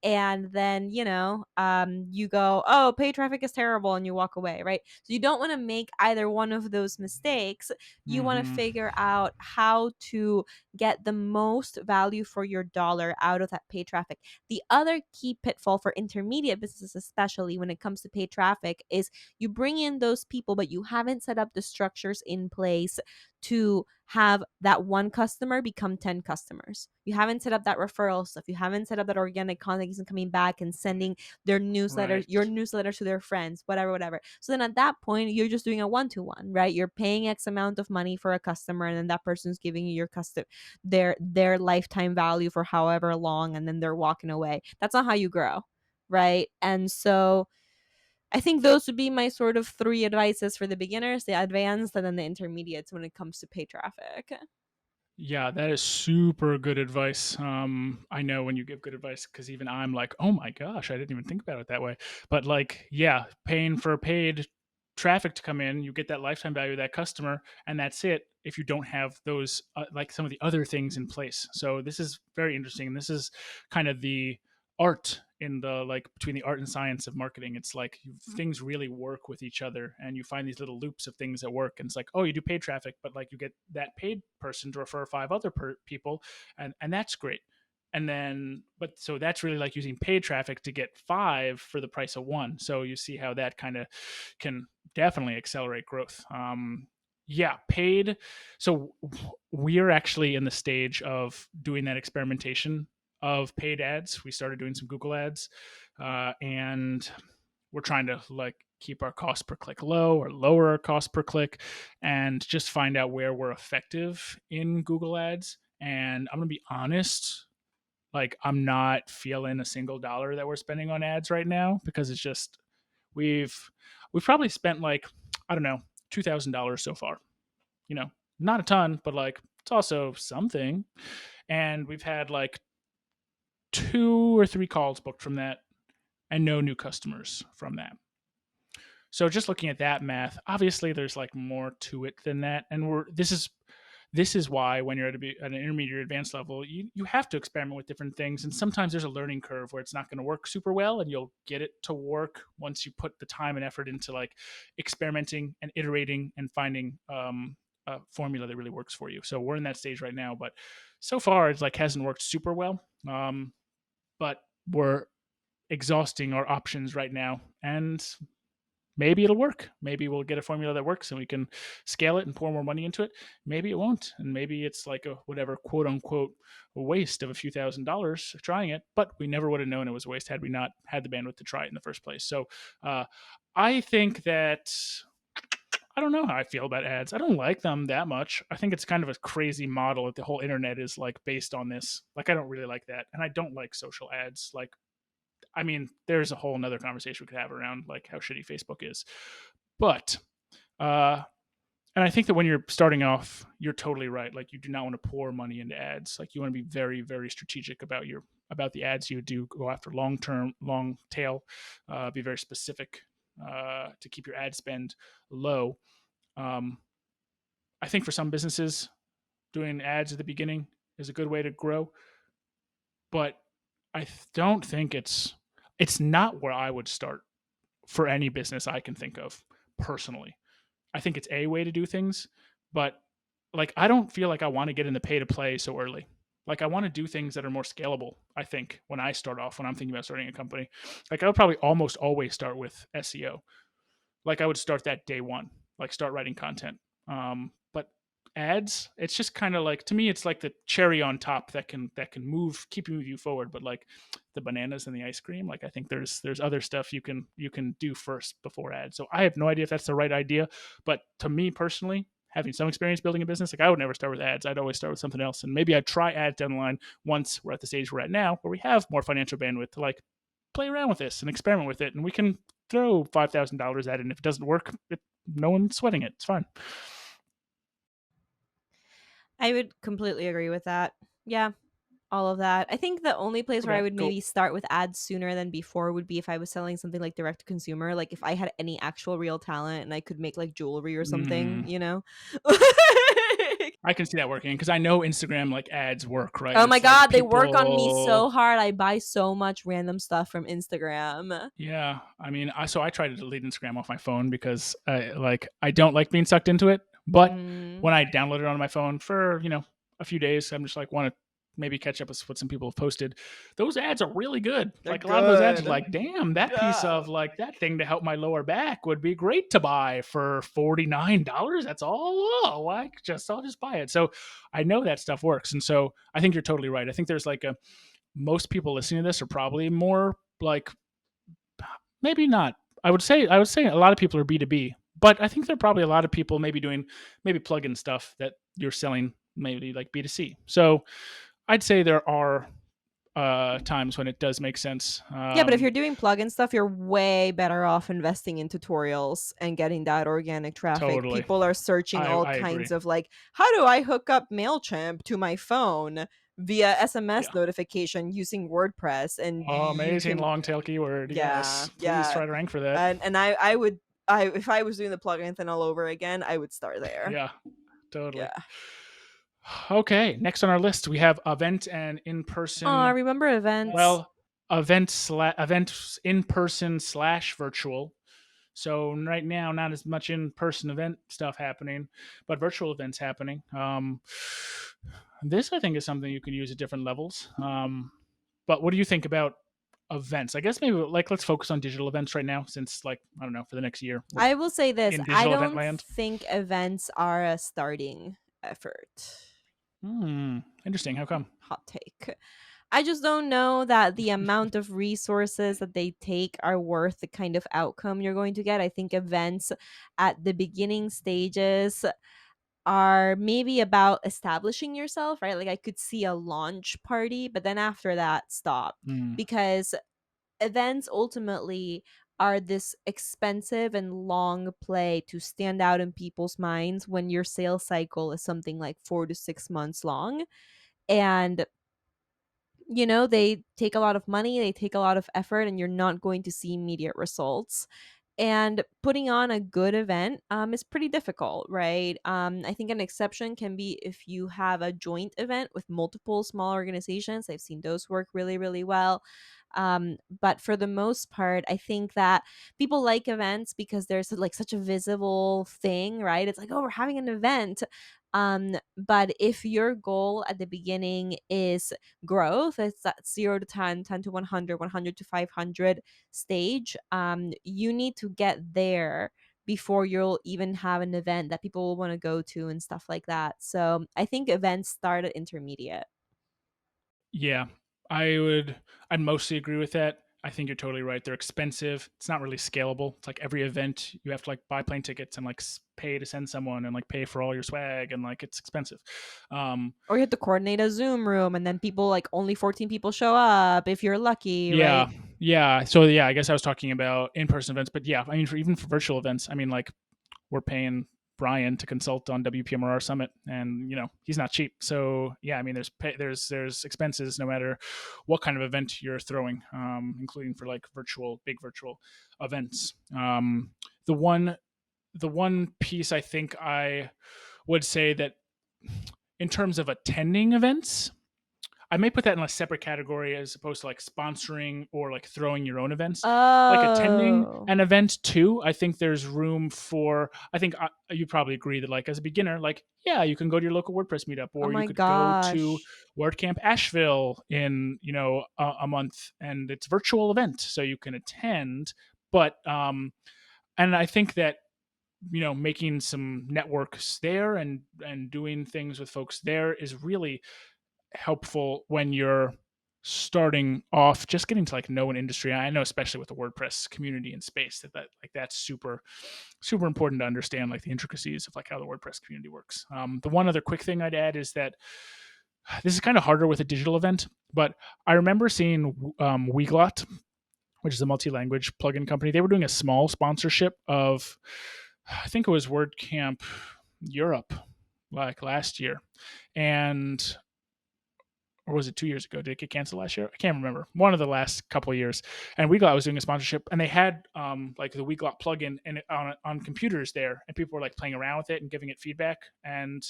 and then you go, oh, paid traffic is terrible, and you walk away, right? So you don't want to make either one of those mistakes. You want to Mhm. figure out how to get the most value for your dollar out of that paid traffic. The other key pitfall for intermediate businesses, especially when it comes to paid traffic, is you bring in those people but you haven't set up the structures in place to have that one customer become 10 customers. You haven't set up that referral stuff. You haven't set up that organic content isn't coming back and sending their newsletters, Right. your newsletter to their friends, whatever, whatever. So then at that point, you're just doing a one-to-one, right? You're paying X amount of money for a customer, and then that person's giving you your custom their lifetime value for however long, and then they're walking away. That's not how you grow, right? And so I think those would be my sort of three advices for the beginners, the advanced, and then the intermediates when it comes to pay traffic. Yeah, that is super good advice. I know when you give good advice because even I'm like, oh my gosh, I didn't even think about it that way. But like, yeah, paying for paid traffic to come in, you get that lifetime value of that customer, and that's it. If you don't have those, like some of the other things in place. So this is very interesting. And this is kind of the art in the like between the art and science of marketing. It's like things really work with each other, and you find these little loops of things that work. And it's like, oh, you do paid traffic, but like you get that paid person to refer five other people, and that's great. And then, but so that's really like using paid traffic to get five for the price of one. So you see how that kind of can definitely accelerate growth. Yeah, paid. So we're actually in the stage of doing that experimentation of paid ads. We started doing some Google ads, and we're trying to like keep our cost per click low or lower our cost per click and just find out where we're effective in Google ads. And I'm going to be honest, like I'm not feeling a single dollar that we're spending on ads right now because it's just we've we've probably spent like I don't know $2,000 so far. You know, not a ton, but like it's also something. And we've had like two or three calls booked from that and no new customers from that. So just looking at that math, obviously there's like more to it than that. And this is why when you're at an intermediate advanced level, you have to experiment with different things. And sometimes there's a learning curve where it's not going to work super well, and you'll get it to work once you put the time and effort into like experimenting and iterating and finding a formula that really works for you. So we're in that stage right now, but so far it's like hasn't worked super well. But we're exhausting our options right now, and maybe it'll work. Maybe we'll get a formula that works and we can scale it and pour more money into it. Maybe it won't. And maybe it's like a whatever quote unquote waste of a few $1,000s trying it, but we never would have known it was a waste had we not had the bandwidth to try it in the first place. So uh, I think that I don't know how I feel about ads. I don't like them that much. I think it's kind of a crazy model that the whole internet is like based on this. Like I don't really like that. And I don't like social ads. Like I mean, there's a whole nother conversation we could have around like how shitty Facebook is. But uh and I think that when you're starting off, you're totally right. Like you do not want to pour money into ads. Like you want to be very, very strategic about the ads you do. Go after long term, long tail. Be very specific to keep your ad spend low. Um, I think for some businesses, doing ads at the beginning is a good way to grow, but don't think it's not where I would start for any business I can think of personally. I think it's a way to do things, but like I don't feel like I want to get in the pay to play so early. Like I want to do things that are more scalable. I think when I start off, when I'm thinking about starting a company, like I would probably almost always start with SEO. Like I would start that day one, like start writing content. But ads, it's just kind of like to me, it's like the cherry on top that can move you forward. But like the bananas and the ice cream, like I think there's other stuff you can do first before ads. So I have no idea if that's the right idea, but to me personally, having some experience building a business, like I would never start with ads. I'd always start with something else, and maybe I'd try ads down the line once we're at the stage we're at now, where we have more financial bandwidth to like play around with this and experiment with it, and we can throw $5,000 at it. And if it doesn't work, no one's sweating it. It's fine. I would completely agree with that. Yeah, all of that. I think the only place where I Okay, would cool. maybe start with ads sooner than before would be if I was selling something like direct to consumer. Like if I had any actual real talent and I could make like jewelry or Mm, something. I can see that working because I know Instagram like ads work, right? Oh my It's like god, they work on me people. so hard. I buy so much random stuff from Instagram. Yeah, I mean, I tried to delete Instagram off my phone because I don't like being sucked into it. But Mm, when I download it on my phone for a few days, I'm just like want to maybe catch up with what some people have posted. Those ads are really good. they're Like a lot of those ads are good. like, damn, that piece Yeah. of like that thing to help my lower back would be great to buy for $49. That's all. Oh, I'll just buy it. So I know that stuff works, and so I think you're totally right. I think there's like a most people listening to this are probably more like maybe not. I would say a lot of people are B2B, but I think there are probably a lot of people maybe doing maybe plugin stuff that you're selling maybe like B2C. So I'd say there are times when it does make sense. Yeah, but if you're doing plugin stuff, you're way better off investing in tutorials and getting that organic traffic. Totally. People are searching all I agree. kinds of like, how do I hook up MailChimp to my phone via SMS Yeah. notification using WordPress? And Oh, you amazing can, long tail keyword. yeah, Yes. Please yeah. try to rank for that. And I would, if I was doing the plugin thing all over again, I would start there. Yeah, totally. Yeah. Okay. Next on our list, we have event and in Oh, person. remember events? Well, events in person slash virtual. So right now, not as much in-person event stuff happening, but virtual events happening. This I think is something you can use at different levels. But what do you think about events? I guess maybe like let's focus on digital events right now, since like I don't know for the next year we're I will say this: in I digital event don't land. think events are a starting effort. Interesting. How come? Hot take. I just don't know that the amount of resources that they take are worth the kind of outcome you're going to get. I think events at the beginning stages are maybe about establishing yourself, right? Like I could see a launch party, but then after that, stop. Hmm. Because events ultimately are this expensive and long play to stand out in people's minds when your sales cycle is something like 4 to 6 months long. And they take a lot of money, they take a lot of effort, and you're not going to see immediate results. And putting on a good event is pretty difficult, right? I think an exception can be if you have a joint event with multiple small organizations. I've seen those work really, really well. But for the most part, I think that people like events because there's like such a visible thing, right? It's like, oh, we're having an event. But if your goal at the beginning is growth, it's that 0 to 10, 10 to 100, 100 to 500 stage, you need to get there before you'll even have an event that people will want to go to and stuff like that. So I think events start at intermediate. Yeah, I would. I'd mostly agree with that. I think you're totally right. They're expensive. It's not really scalable. It's like every event you have to like buy plane tickets and like pay to send someone and like pay for all your swag and like it's expensive. Um, Or you have to coordinate a Zoom room and then people like only 14 people show up if you're lucky, right? yeah, yeah. So yeah, I guess I was talking about in-person events, but yeah, I mean even for virtual events, I mean like we're paying Brian to consult on WPMRR Summit, and he's not cheap. So yeah, I mean there's expenses no matter what kind of event you're throwing, including for like big virtual events. The one the one piece I think I would say that in terms of attending events, I may put that in a separate category as opposed to like sponsoring or like throwing your own events. Like attending Oh. an event too, I think there's room for. I think you probably agree that like as a beginner, like yeah, you can go to your local WordPress meetup, Oh or you my could go to gosh. WordCamp Asheville in a month, and it's a virtual event, so you can attend. But and I think that making some networks there and doing things with folks there is really helpful when you're starting off just getting to like know an industry. I know especially with the WordPress community and space that like that's super important to understand like the intricacies of like how the WordPress community works. The one other quick thing I'd add is that this is kind of harder with a digital event, but I remember seeing Weglot, which is a multi-language plugin company. They were doing a small sponsorship of, I think it was WordCamp Europe, like last year, and or was it 2 years ago? Did it get canceled last year? I can't remember. One of the last couple of years. And Weglot was doing a sponsorship, and they had like the Weglot plugin and on computers there, and people were like playing around with it and giving it feedback. And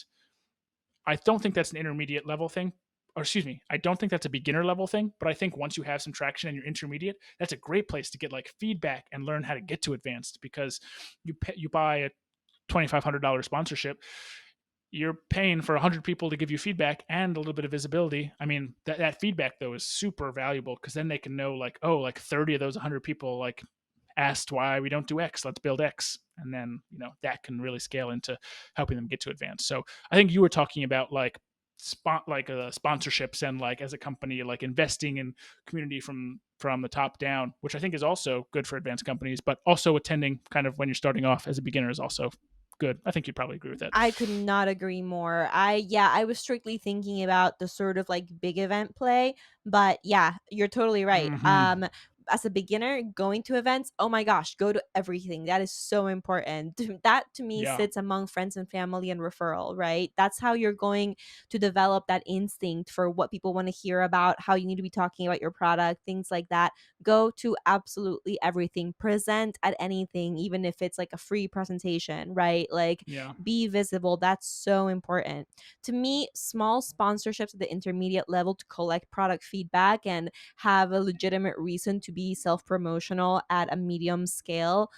I don't think that's an intermediate level thing. Or excuse me, I don't think that's a beginner level thing, but I think once you have some traction and you're intermediate, that's a great place to get like feedback and learn how to get to advanced, because you buy a $2,500 sponsorship, you're paying for 100 people to give you feedback and a little bit of visibility. I mean, that feedback though is super valuable, because then they can know like, oh, like 30 of those 100 people like asked why we don't do X, let's build X. And then, that can really scale into helping them get to advance. So I think you were talking about like sponsorships, and like as a company like investing in community from the top down, which I think is also good for advanced companies, but also attending kind of when you're starting off as a beginner is also good. I think you'd probably agree with that. I could not agree more. I was strictly thinking about the sort of like big event play, but yeah, you're totally right. Mm-hmm. As a beginner going to events, oh my gosh, go to everything. That is so important. That to me Yeah. sits among friends and family and referral, right? That's how you're going to develop that instinct for what people want to hear about, how you need to be talking about your product, things like that. Go to absolutely everything. Present at anything, even if it's like a free presentation, right? Like Yeah. be visible. That's so important. To me, small sponsorships at the intermediate level to collect product feedback and have a legitimate reason to be self promotional at a medium scale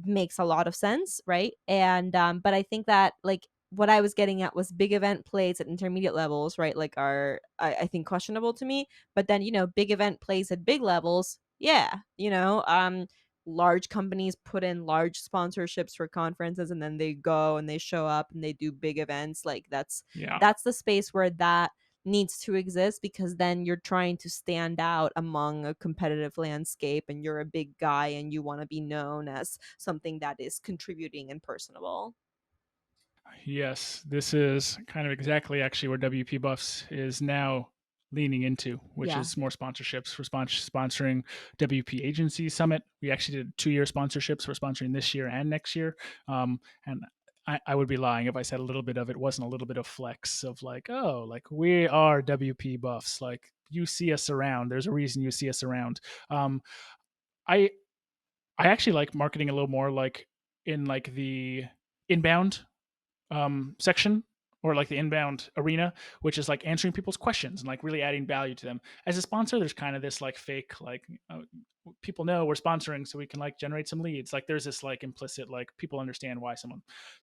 makes a lot of sense, right? And but I think that like what I was getting at was big event plays at intermediate levels, right? Like are I think questionable to me. But then, big event plays at big levels, yeah, large companies put in large sponsorships for conferences and then they go and they show up and they do big events. Like Yeah. that's the space where that needs to exist, because then you're trying to stand out among a competitive landscape and you're a big guy and you want to be known as something that is contributing and personable. Yes, this is kind of exactly actually where WP Buffs is now leaning into, which Yeah. is more sponsorships. We're sponsoring WP Agency Summit. We actually did 2-year sponsorships. We're sponsoring this year and next year. And I would be lying if I said a little bit of it wasn't a little bit of flex of like, oh, like we are WP Buffs. Like you see us around. There's a reason you see us around. Um, I I actually like marketing a little more like in like the inbound section, or like the inbound arena, which is like answering people's questions and like really adding value to them. As a sponsor, there's kind of this like fake, like people know we're sponsoring so we can like generate some leads. Like there's this like implicit, like people understand why someone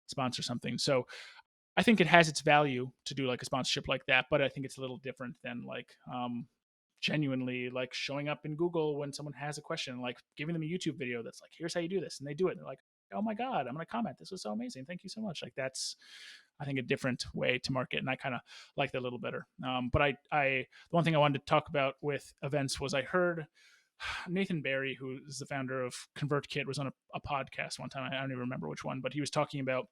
sponsors something. So I think it has its value to do like a sponsorship like that, but I think it's a little different than like genuinely like showing up in Google when someone has a question, like giving them a YouTube video that's like, here's how you do this, and they do it. And they're like, oh my god, I'm gonna comment. This was so amazing. Thank you so much. Like that's, I think, a different way to market, and I kind of like that a little better. But the one thing I wanted to talk about with events was I heard Nathan Barry, who is the founder of ConvertKit, was on a podcast one time. I don't even remember which one, but he was talking about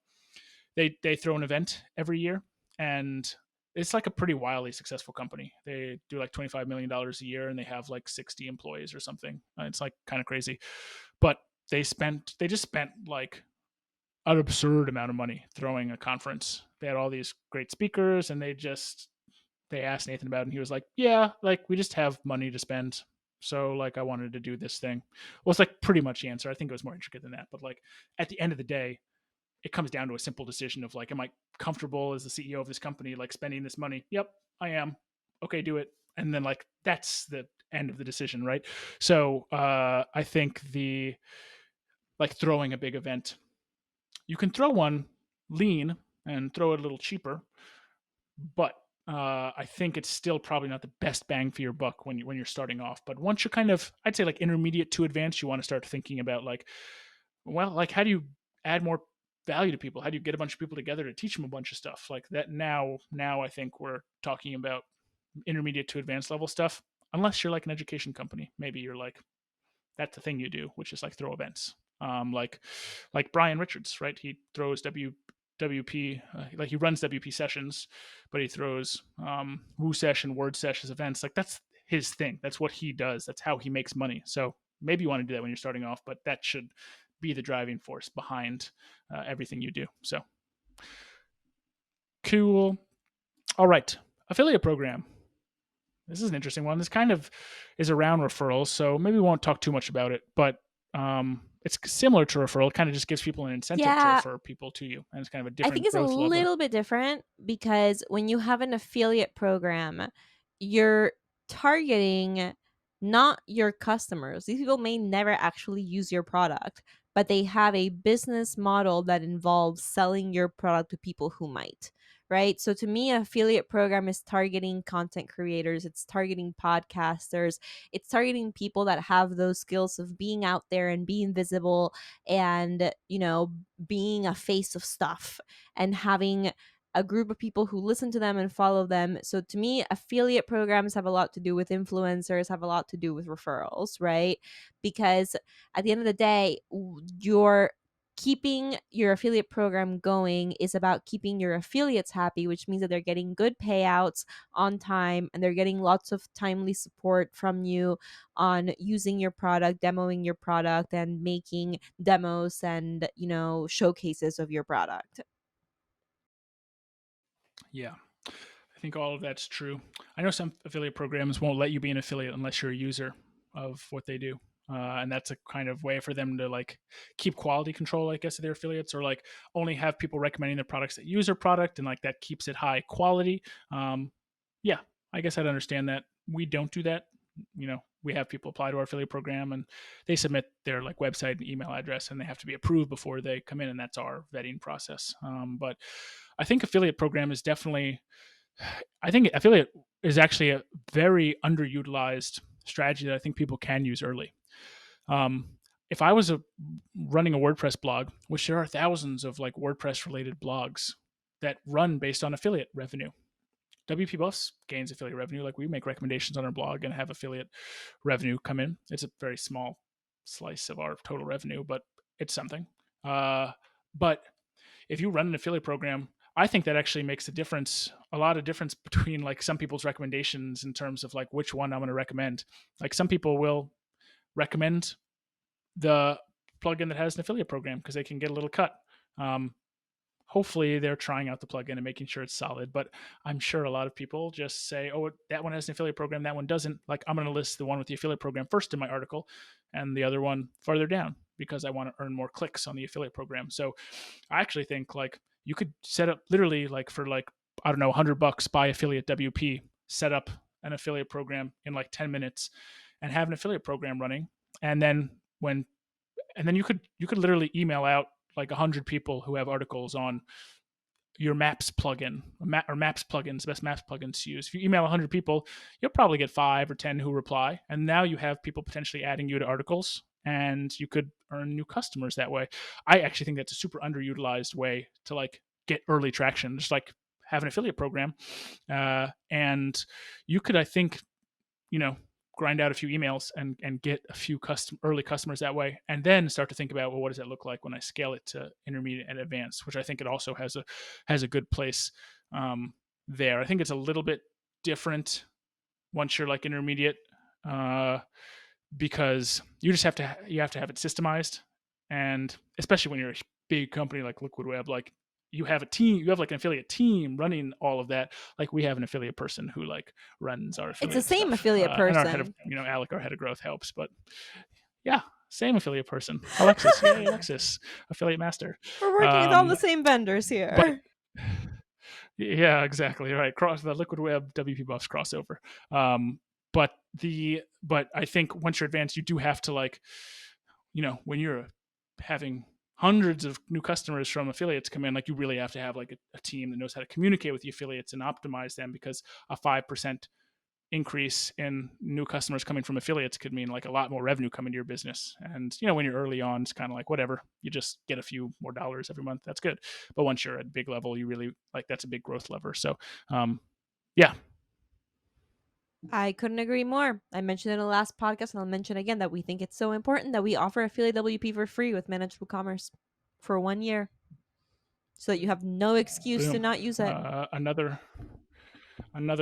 they throw an event every year, and it's like a pretty wildly successful company. They do like $25 million a year, and they have like 60 employees or something. It's like kind of crazy, but they just spent like an absurd amount of money throwing a conference. They had all these great speakers, and they asked Nathan about it, and he was like, "Yeah, like we just have money to spend." So like I wanted to do this thing. Well, it's like pretty much the answer. I think it was more intricate than that, but like at the end of the day, it comes down to a simple decision of like, am I comfortable as the CEO of this company, like spending this money? Yep, I am. Okay, do it. And then like that's the end of the decision, right? So I think the like throwing a big event, you can throw one lean and throw it a little cheaper, but I think it's still probably not the best bang for your buck when you're starting off. But once you're kind of, I'd say like intermediate to advanced, you want to start thinking about like, well, like how do you add more value to people? How do you get a bunch of people together to teach them a bunch of stuff like that? Now I think we're talking about intermediate to advanced level stuff. Unless you're like an education company, maybe you're like that's the thing you do, which is like throw events. Like Brian Richards, right? He throws WP, like he runs WP sessions, but he throws Woo session, Word sessions, events. Like that's his thing. That's what he does. That's how he makes money. So maybe you want to do that when you're starting off, but that should be the driving force behind everything you do. So cool. All right, affiliate program. This is an interesting one. This kind of is around referrals, so maybe we won't talk too much about it. But it's similar to referral. It kind of just gives people an incentive to Yeah, refer people to you, and it's kind of a I think different it's a growth lever. little bit different because when you have an affiliate program, you're targeting not your customers. These people may never actually use your product, but they have a business model that involves selling your product to people who might. Right. So to me, an affiliate program is targeting content creators, it's targeting podcasters, it's targeting people that have those skills of being out there and being visible and, being a face of stuff and having a group of people who listen to them and follow them. So to me, affiliate programs have a lot to do with influencers, have a lot to do with referrals, right? Because at the end of the day, your keeping your affiliate program going is about keeping your affiliates happy, which means that they're getting good payouts on time and they're getting lots of timely support from you on using your product, demoing your product, and making demos and, showcases of your product. Yeah, I think all of that's true. I know some affiliate programs won't let you be an affiliate unless you're a user of what they do. And that's a kind of way for them to like keep quality control, I guess, of their affiliates, or like only have people recommending their products that use their product, and like that keeps it high quality. Yeah, I guess I'd understand that. We don't do that. We have people apply to our affiliate program, and they submit their like website and email address, and they have to be approved before they come in, and that's our vetting process. But I think affiliate program is definitely I think affiliate is actually a very underutilized strategy that I think people can use early. Um, if I was running a WordPress blog, which there are thousands of like WordPress related blogs that run based on affiliate revenue. WP Buffs gains affiliate revenue. Like we make recommendations on our blog and have affiliate revenue come in. It's a very small slice of our total revenue, but it's something. But if you run an affiliate program, I think that actually makes a lot of difference between like some people's recommendations in terms of like which one I'm going to recommend. Like some people will recommend the plugin that has an affiliate program because they can get a little cut. Um, Hopefully they're trying out the plugin and making sure it's solid, but I'm sure a lot of people just say, oh, that one has an affiliate program, that one doesn't. Like I'm going to list the one with the affiliate program first in my article and the other one farther down because I want to earn more clicks on the affiliate program. So I actually think like you could set up literally like for like, I don't know, $100 by affiliate WP, set up an affiliate program in like 10 minutes and have an affiliate program running. And then you could literally email out like 100 people who have articles on your Maps plugin or Maps plugins, best Maps plugins to use. If you email 100 people, you'll probably get 5 or 10 who reply. And now you have people potentially adding you to articles and you could earn new customers that way. I actually think that's a super underutilized way to like get early traction, just like have an affiliate program. And you could, I think, you know, grind out a few emails and get a few early customers that way, and then start to think about, well, what does that look like when I scale it to intermediate and advanced, which I think it also has a good place there. I think it's a little bit different once you're like intermediate, because you have to have it systemized, and especially when you're a big company like Liquid Web, like you have a team, you have like an affiliate team running all of that. Like we have an affiliate person who like runs our It's the affiliate same stuff, affiliate and our head of, person. Alec, our head of growth, helps. But yeah, same affiliate person. Alexis, yay, Alexis, affiliate master. We're working with all the Um, same vendors but here. yeah, exactly right. Cross the Liquid Web WP Buffs crossover. Um, but I think once you're advanced, you do have to like, when you're having hundreds of new customers from affiliates come in, like you really have to have like a team that knows how to communicate with the affiliates and optimize them, because a 5% increase in new customers coming from affiliates could mean like a lot more revenue coming to your business. And when you're early on, it's kind of like whatever, you just get a few more dollars every month, that's good. But once you're at a big level, you really like, that's a big growth lever. So yeah. I couldn't agree more. I mentioned in the last podcast, and I'll mention again that we think it's so important that we offer affiliate WP for free with Managed WooCommerce for 1 year, so that you have no excuse to Boom. not use it. Another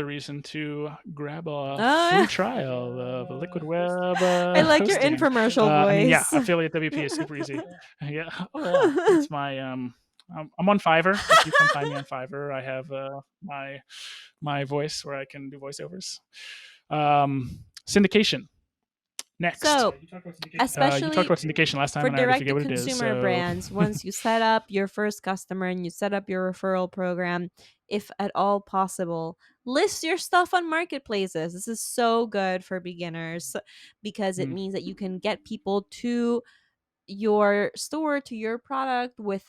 reason to grab a free Uh, trial of Liquid Web I like your hosting. infomercial I mean, yeah, voice. affiliate WP is super easy. Yeah, oh yeah, it's my I'm on Fiverr. If you come find me on Fiverr, I have my voice where I can do voiceovers. Syndication. Next. So, You talked especially about syndication last time, for and I already direct forget to what it is. consumer So, brands, once you set up your first customer and you set up your referral program, if at all possible, list your stuff on marketplaces. This is so good for beginners because it mm, means that you can get people to your store, to your product, with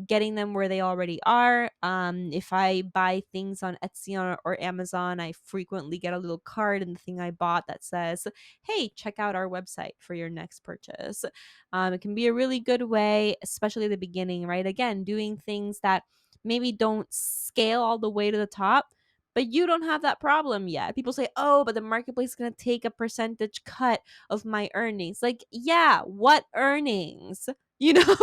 getting them where they already are. If I buy things on Etsy or Amazon, I frequently get a little card in the thing I bought that says, "Hey, check out our website for your next purchase." It can be a really good way, especially at the beginning, right? Again, doing things that maybe don't scale all the way to the top, but you don't have that problem yet. People say, "Oh, but the marketplace is going to take a percentage cut of my earnings." Like, yeah, what earnings? You know,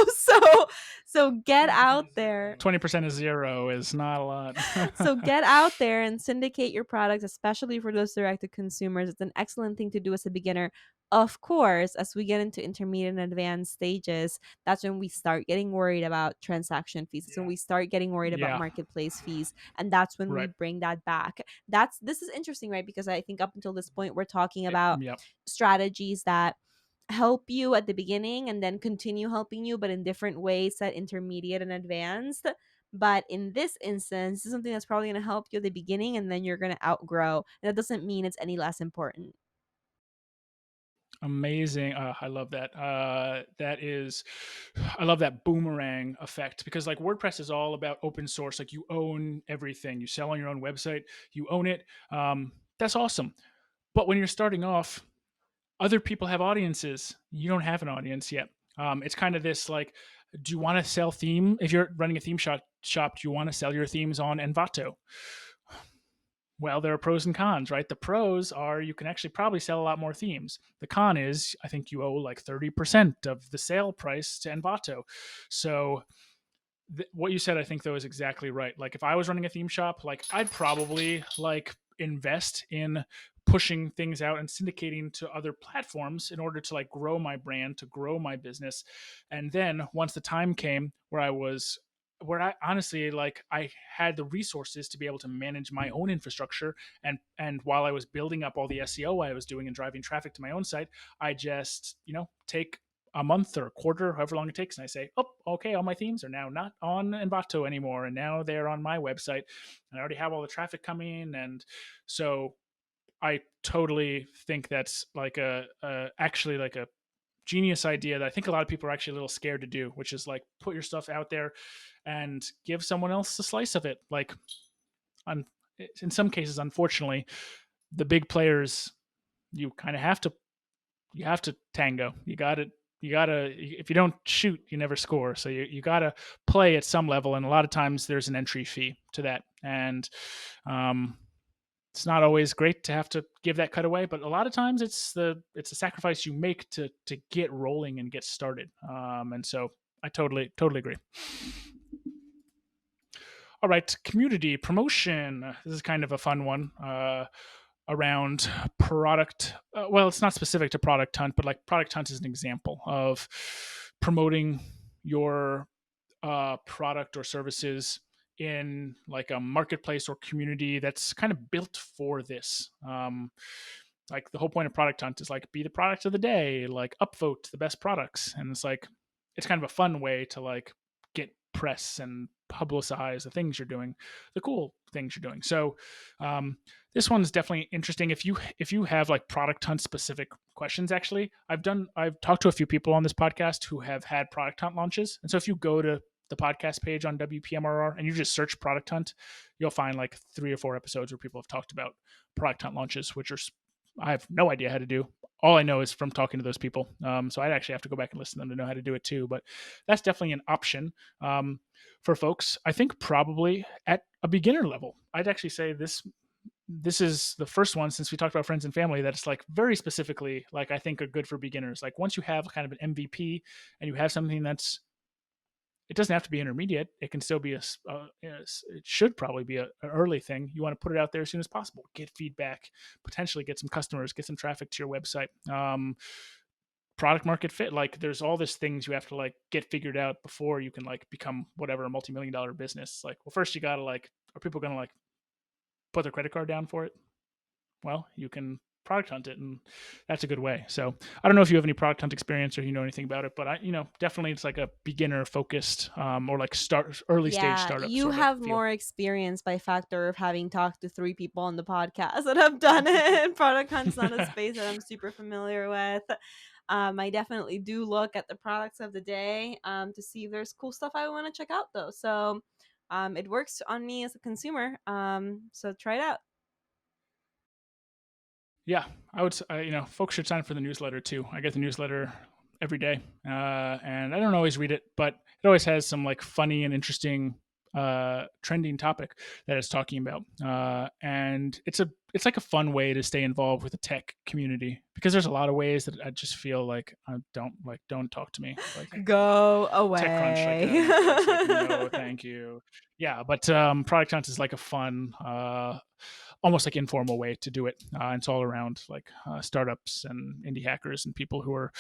so get out there. 20% of zero is not a lot. So get out there and syndicate your products, especially for those direct to consumers. It's an excellent thing to do as a beginner. Of course, as we get into intermediate and advanced stages, that's when we start getting worried about transaction fees. So we start getting worried about Yeah, marketplace fees, and that's when we right. bring that back. This is interesting, right? Because I think up until this point we're talking about Yep. strategies that help you at the beginning and then continue helping you, but in different ways at intermediate and advanced. But in this instance, this is something that's probably going to help you at the beginning and then you're going to outgrow. And that doesn't mean it's any less important. Amazing. I love that. That is, I love that boomerang effect because like WordPress is all about open source. Like you own everything. You sell on your own website. You own it. That's awesome. But when you're starting off, other people have audiences. You don't have an audience yet. It's kind of this like, do you want to sell theme? If you're running a theme shop, do you want to sell your themes on Envato? Well, there are pros and cons, right? The pros are you can actually probably sell a lot more themes. The con is I think you owe like 30% of the sale price to Envato. So what you said I think though is exactly right. Like if I was running a theme shop, like I'd probably like invest in pushing things out and syndicating to other platforms in order to like grow my brand, to grow my business. And then once the time came where I honestly like I had the resources to be able to manage my own infrastructure and while I was building up all the SEO I was doing and driving traffic to my own site, I just, take a month or a quarter, however long it takes, and I say, "Oh, okay, all my themes are now not on Envato anymore, and now they're on my website, and I already have all the traffic coming." And so I totally think that's like actually like a genius idea that I think a lot of people are actually a little scared to do, which is like put your stuff out there and give someone else a slice of it. Like on, in some cases, unfortunately, the big players you kind of have to tango. You gotta if you don't shoot, you never score. So you gotta play at some level, and a lot of times there's an entry fee to that, and um, it's not always great to have to give that cut away, but a lot of times it's a sacrifice you make to get rolling and get started. And so I totally agree. All right, community promotion. This is kind of a fun one. Around product. Well, it's not specific to Product Hunt, but like Product Hunt is an example of promoting your product or services in like a marketplace or community that's kind of built for this. Like the whole point of Product Hunt is like be the product of the day, like upvote the best products, and it's like it's kind of a fun way to like get press and publicize the things you're doing, the cool things you're doing. So this one's definitely interesting. If you have like Product Hunt specific questions, actually, I've talked to a few people on this podcast who have had Product Hunt launches, and so if you go to the podcast page on WPMRR and you just search Product Hunt, you'll find like 3 or 4 episodes where people have talked about Product Hunt launches, which are I have no idea how to do. All I know is from talking to those people. So I'd actually have to go back and listen to them to know how to do it too. But that's definitely an option for folks. I think probably at a beginner level, I'd actually say this is the first one since we talked about friends and family that it's like very specifically like I think are good for beginners. Like once you have kind of an MVP and you have something that's it doesn't have to be intermediate. It can still be it should probably be an early thing. You want to put it out there as soon as possible. Get feedback, potentially get some customers, get some traffic to your website. Product market fit. Like there's all these things you have to like get figured out before you can like become whatever a multi-million-dollar business. Like, well, first you got to like, are people going to like put their credit card down for it? Well, you can product hunt it, and that's a good way. So I don't know if you have any product hunt experience or you know anything about it, but I, definitely it's like a beginner focused, or like start early stage Yeah, startup you sort of have feel. more experience by factor of having talked to 3 people on the podcast that have done it. Product hunt's not a space that I'm super familiar with. I definitely do look at the products of the day, to see if there's cool stuff I wanna check out, though. So, it works on me as a consumer, so try it out. Yeah, I would. Folks should sign up for the newsletter too. I get the newsletter every day, and I don't always read it, but it always has some like funny and interesting, trending topic that it's talking about, and it's like a fun way to stay involved with the tech community because there's a lot of ways that I just feel like I don't talk to me like Go TechCrunch, like, away. no, it's like, no, thank you. Yeah, but Product Hunt is like a fun, almost like informal way to do it. It's all around like startups and indie hackers and people who are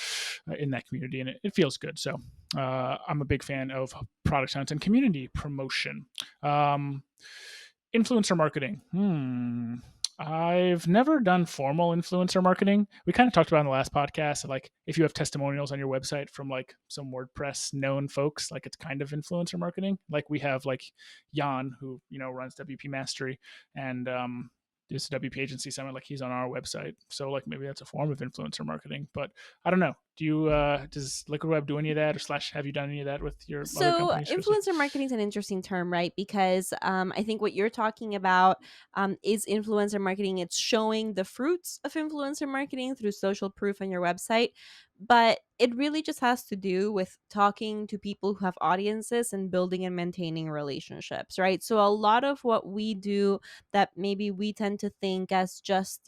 in that community, and it feels good. So I'm a big fan of Product Hunt and community promotion. Um, Influencer marketing. I've never done formal influencer marketing. We kind of talked about in the last podcast, like if you have testimonials on your website from like some WordPress known folks, like it's kind of influencer marketing. Like we have like Jan, who runs WP Mastery, and this WP Agency Summit. Like he's on our website, so like maybe that's a form of influencer marketing. But I don't know. Do you does Liquid Web do any of that, or slash have you done any of that with your other So, companies, Chrissy? influencer marketing is an interesting term, right? Because I think what you're talking about is influencer marketing. It's showing the fruits of influencer marketing through social proof on your website. But it really just has to do with talking to people who have audiences and building and maintaining relationships, right? So, a lot of what we do that maybe we tend to think as just,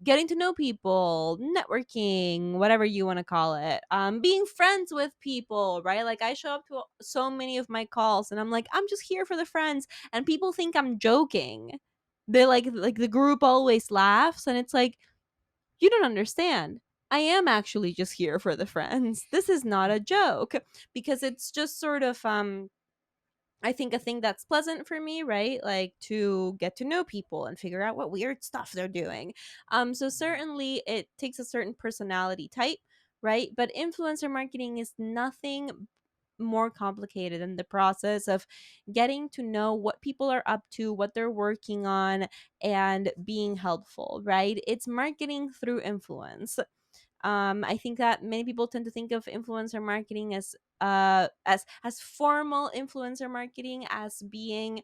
getting to know people, networking, whatever you want to call it, being friends with people, right? Like I show up to so many of my calls and I'm like, I'm just here for the friends, and people think I'm joking. They like the group always laughs, and it's like, you don't understand. I am actually just here for the friends. This is not a joke, because it's just sort of I think a thing that's pleasant for me, right? Like to get to know people and figure out what weird stuff they're doing. So certainly it takes a certain personality type, right? But influencer marketing is nothing more complicated than the process of getting to know what people are up to, what they're working on, and being helpful, right? It's marketing through influence. I think that many people tend to think of influencer marketing as as formal influencer marketing as being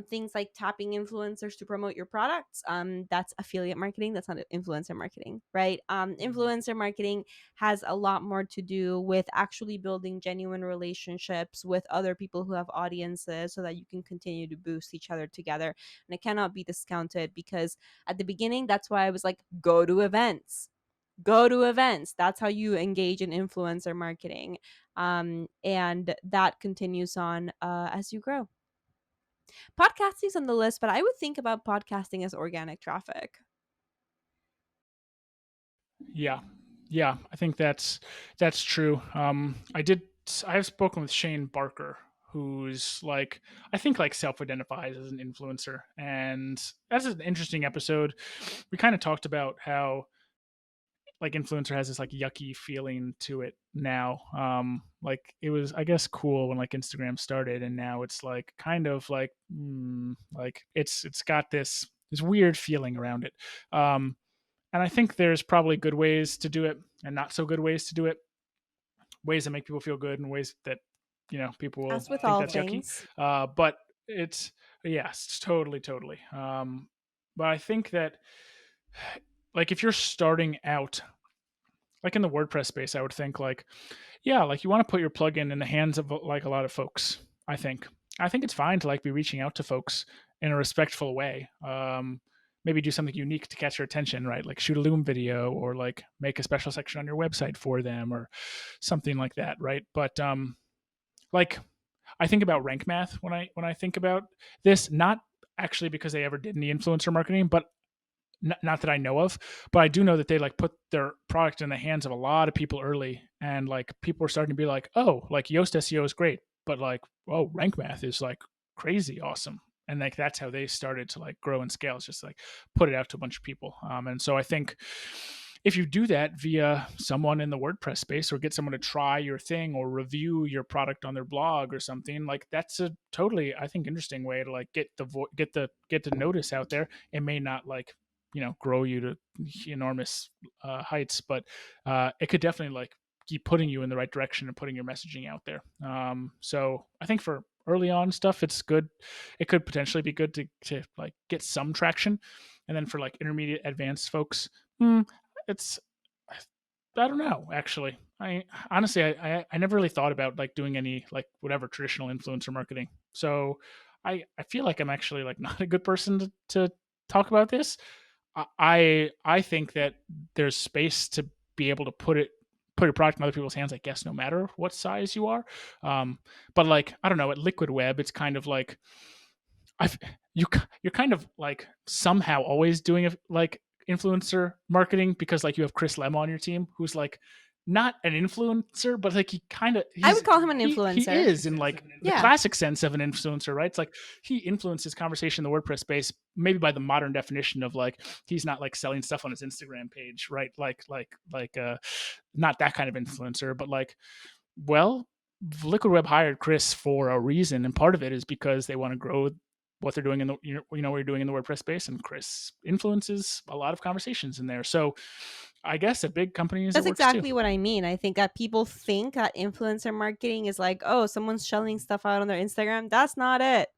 things like tapping influencers to promote your products. That's affiliate marketing. That's not influencer marketing, right? Influencer marketing has a lot more to do with actually building genuine relationships with other people who have audiences, so that you can continue to boost each other together. And it cannot be discounted, because at the beginning, that's why I was like, go to events. Go to events. That's how you engage in influencer marketing. And that continues on as you grow. Podcasting's on the list, but I would think about podcasting as organic traffic. Yeah, yeah, I think that's true. I have spoken with Shane Barker, who's like I think like self-identifies as an influencer, and that's an interesting episode. We kind of talked about how like influencer has this like yucky feeling to it now. Like it was I guess cool when like Instagram started, and now it's like kind of like like it's got this weird feeling around it. And I think there's probably good ways to do it and not so good ways to do it. Ways that make people feel good and ways that people will As with think all that's yucky. things. But it's yes, totally, totally. But I think that like if you're starting out, like in the WordPress space, I would think like yeah, like you want to put your plugin in the hands of like a lot of folks. I think. I think it's fine to like be reaching out to folks in a respectful way. Maybe do something unique to catch their attention, right? Like shoot a Loom video or like make a special section on your website for them or something like that, right? But like I think about rank math when I think about this, not actually because they ever did any influencer marketing, but not that I know of, but I do know that they like put their product in the hands of a lot of people early, and like people are starting to be like, oh, like Yoast SEO is great, but like, oh, rank math is like crazy awesome, and like that's how they started to like grow and scale. It's just like put it out to a bunch of people. And so I think if you do that via someone in the WordPress space, or get someone to try your thing or review your product on their blog or something, like that's a totally, I think, interesting way to like get the notice out there. It may not like, grow you to enormous heights, but it could definitely like keep putting you in the right direction and putting your messaging out there. So I think for early on stuff, it's good. It could potentially be good to like get some traction, and then for like intermediate advanced folks, it's, I don't know, actually. I honestly, I never really thought about like doing any like whatever traditional influencer marketing. So I feel like I'm actually like not a good person to talk about this. I think that there's space to be able to put your product in other people's hands, I guess, no matter what size you are. But like, I don't know, at Liquid Web, it's kind of like I've you you're kind of like somehow always doing like influencer marketing, because like you have Chris Lem on your team, who's like not an influencer, but like I would call him an he influencer. is in like the Yeah. classic sense of an influencer, right? It's like he influences conversation in the WordPress space, maybe by the modern definition of like he's not like selling stuff on his Instagram page, right? Not that kind of influencer, but like, well, Liquid Web hired Chris for a reason, and part of it is because they want to grow what they're doing in the what you're doing in the WordPress space, and Chris influences a lot of conversations in there. So I guess at big companies it That's works too. exactly what I mean. I think that people think that influencer marketing is like, oh, someone's shelling stuff out on their Instagram. That's not it.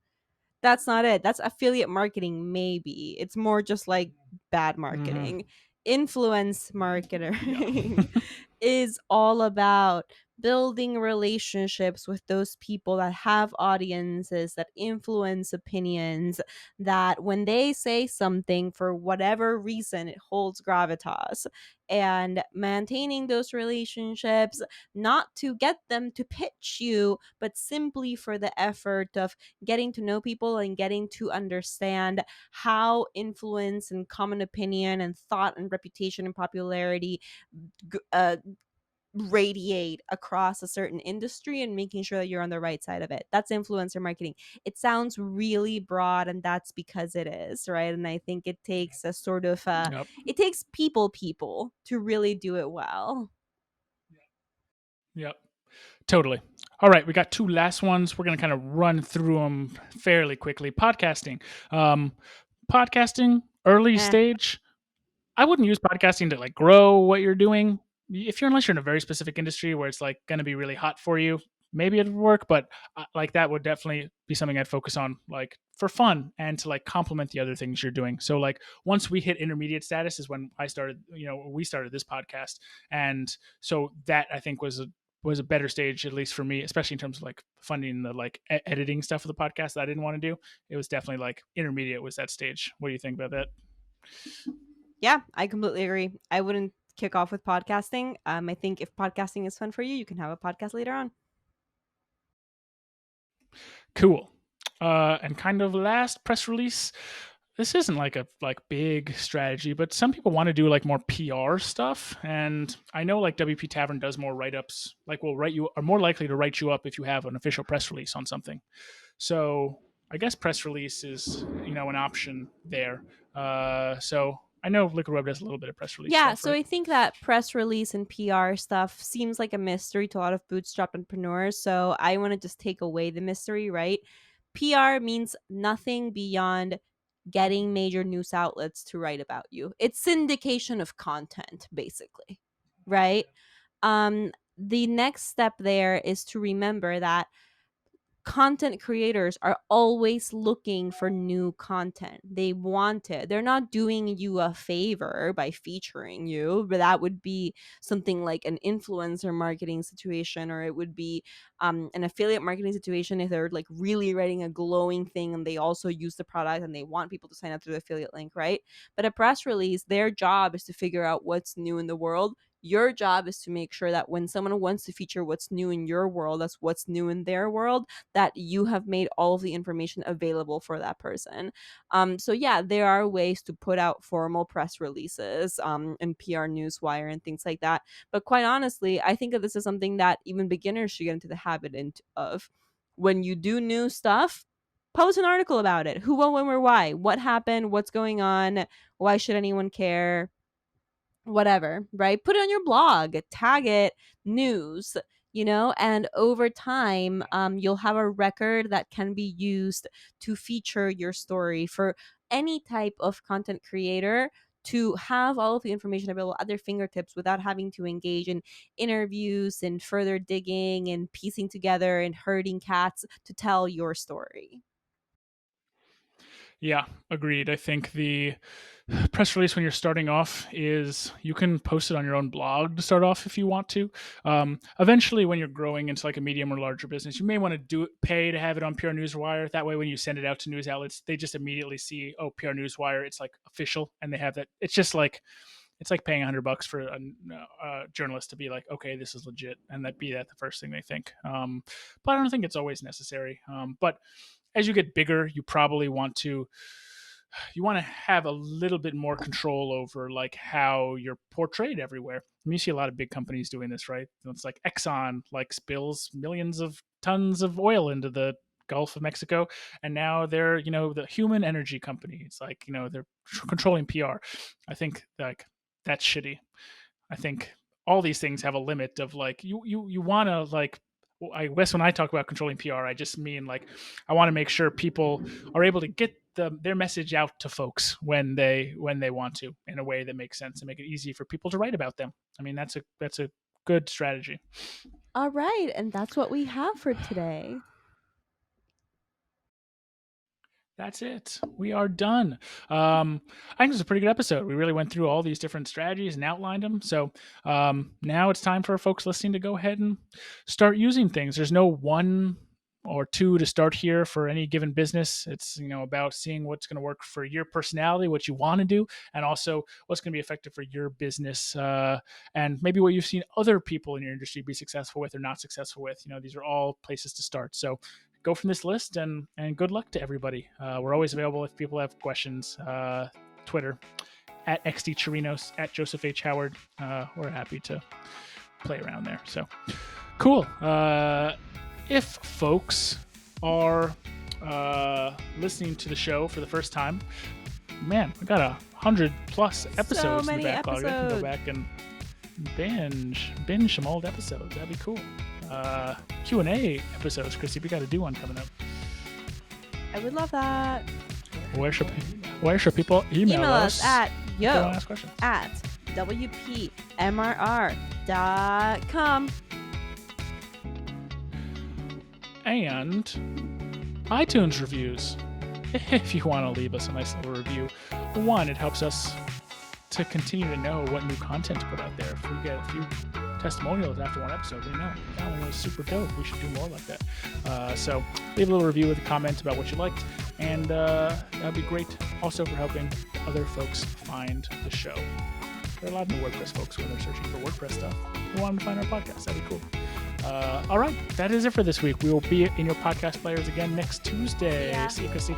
That's not it. That's affiliate marketing, maybe. It's more just like bad Mm-hmm. marketing. Influence Yeah. marketing is all about building relationships with those people that have audiences, that influence opinions, that when they say something, for whatever reason, it holds gravitas. And maintaining those relationships, not to get them to pitch you, but simply for the effort of getting to know people and getting to understand how influence and common opinion and thought and reputation and popularity radiate across a certain industry, and making sure that you're on the right side of it. That's influencer marketing. It sounds really broad, and that's because it is, right? And I think it takes a sort of Yep. it takes people to really do it well. Yep. Totally. All right, we got two last ones. We're gonna kind of run through them fairly quickly. Podcasting. Um, Podcasting, early Eh. stage. I wouldn't use podcasting to like grow what you're doing. If you're, unless you're in a very specific industry where it's like going to be really hot for you, maybe it would work. But like that would definitely be something I'd focus on, like for fun and to like complement the other things you're doing. So like once we hit intermediate status is when I started. We started this podcast, and so that I think was a better stage, at least for me, especially in terms of like funding the like editing stuff of the podcast that I didn't want to do. It was definitely like intermediate was that stage. What do you think about that? Yeah, I completely agree. I wouldn't kick off with podcasting. I think if podcasting is fun for you, you can have a podcast later on. Cool. And kind of last press release. This isn't like a like big strategy, but some people want to do like more PR stuff. And I know like WP Tavern does more write ups. Like will write you are more likely to write you up if you have an official press release on something. So I guess press release is an option there. So I know Liquid Web does a little bit of press release Yeah, stuff, so right? I think that press release and PR stuff seems like a mystery to a lot of bootstrap entrepreneurs. So I want to just take away the mystery, right? PR means nothing beyond getting major news outlets to write about you. It's syndication of content, basically, right? The next step there is to remember that content creators are always looking for new content. They want it. They're not doing you a favor by featuring you, but that would be something like an influencer marketing situation, or it would be an affiliate marketing situation if they're like really writing a glowing thing and they also use the product and they want people to sign up through the affiliate link, right? But a press release, their job is to figure out what's new in the world. Your job is to make sure that when someone wants to feature what's new in your world, that's what's new in their world, that you have made all of the information available for that person. So yeah, there are ways to put out formal press releases and PR newswire and things like that. But quite honestly, I think that this is something that even beginners should get into the habit of. When you do new stuff, post an article about it. Who, when, where, why? What happened? What's going on? Why should anyone care? Whatever, right? Put it on your blog, tag it news, and over time, you'll have a record that can be used to feature your story for any type of content creator to have all of the information available at their fingertips without having to engage in interviews and further digging and piecing together and herding cats to tell your story. Yeah, agreed. I think the press release when you're starting off is you can post it on your own blog to start off if you want to. Eventually, when you're growing into like a medium or larger business, you may want to pay to have it on PR Newswire. That way, when you send it out to news outlets, they just immediately see, oh, PR Newswire, it's like official, and they have that. It's like paying $100 for a journalist to be like, okay, this is legit, and that the first thing they think. But I don't think it's always necessary. But as you get bigger, you probably want to have a little bit more control over like how you're portrayed everywhere. I mean, you see a lot of big companies doing this, right? It's like Exxon like spills millions of tons of oil into the Gulf of Mexico, and now they're the human energy company. It's like they're controlling PR. I think like that's shitty. I think all these things have a limit of like you want to like. I guess when I talk about controlling PR, I just mean like I want to make sure people are able to get their message out to folks when they want to in a way that makes sense and make it easy for people to write about them. I mean, that's a good strategy. All right, and that's what we have for today. That's it. We are done. I think this is a pretty good episode. We really went through all these different strategies and outlined them. So now it's time for folks listening to go ahead and start using things. There's no one or two to start here for any given business. It's about seeing what's going to work for your personality, what you want to do, and also what's going to be effective for your business, and maybe what you've seen other people in your industry be successful with or not successful with. These are all places to start. So go from this list, and good luck to everybody. We're always available if people have questions. Twitter at XD Chirinos, at Joseph H. Howard. We're happy to play around there. So cool. If folks are listening to the show for the first time, man, we got 100+ episodes So in the many backlog. I can go episodes. back and binge some old episodes. That'd be cool. Q&A episodes, Christy. We got to do one coming up. I would love that. Where should people email us at if they want to ask questions? at WPMRR.com. And iTunes reviews. If you want to leave us a nice little review. One, it helps us to continue to know what new content to put out there. If we get a few testimonials after one episode, we know that one was super dope. We should do more like that. So leave a little review with a comment about what you liked, and that'd be great. Also for helping other folks find the show. There are a lot of new WordPress folks when they're searching for WordPress stuff who want to find our podcast. That'd be cool. All right, that is it for this week. We will be in your podcast players again next Tuesday. Yeah. See you, Christy.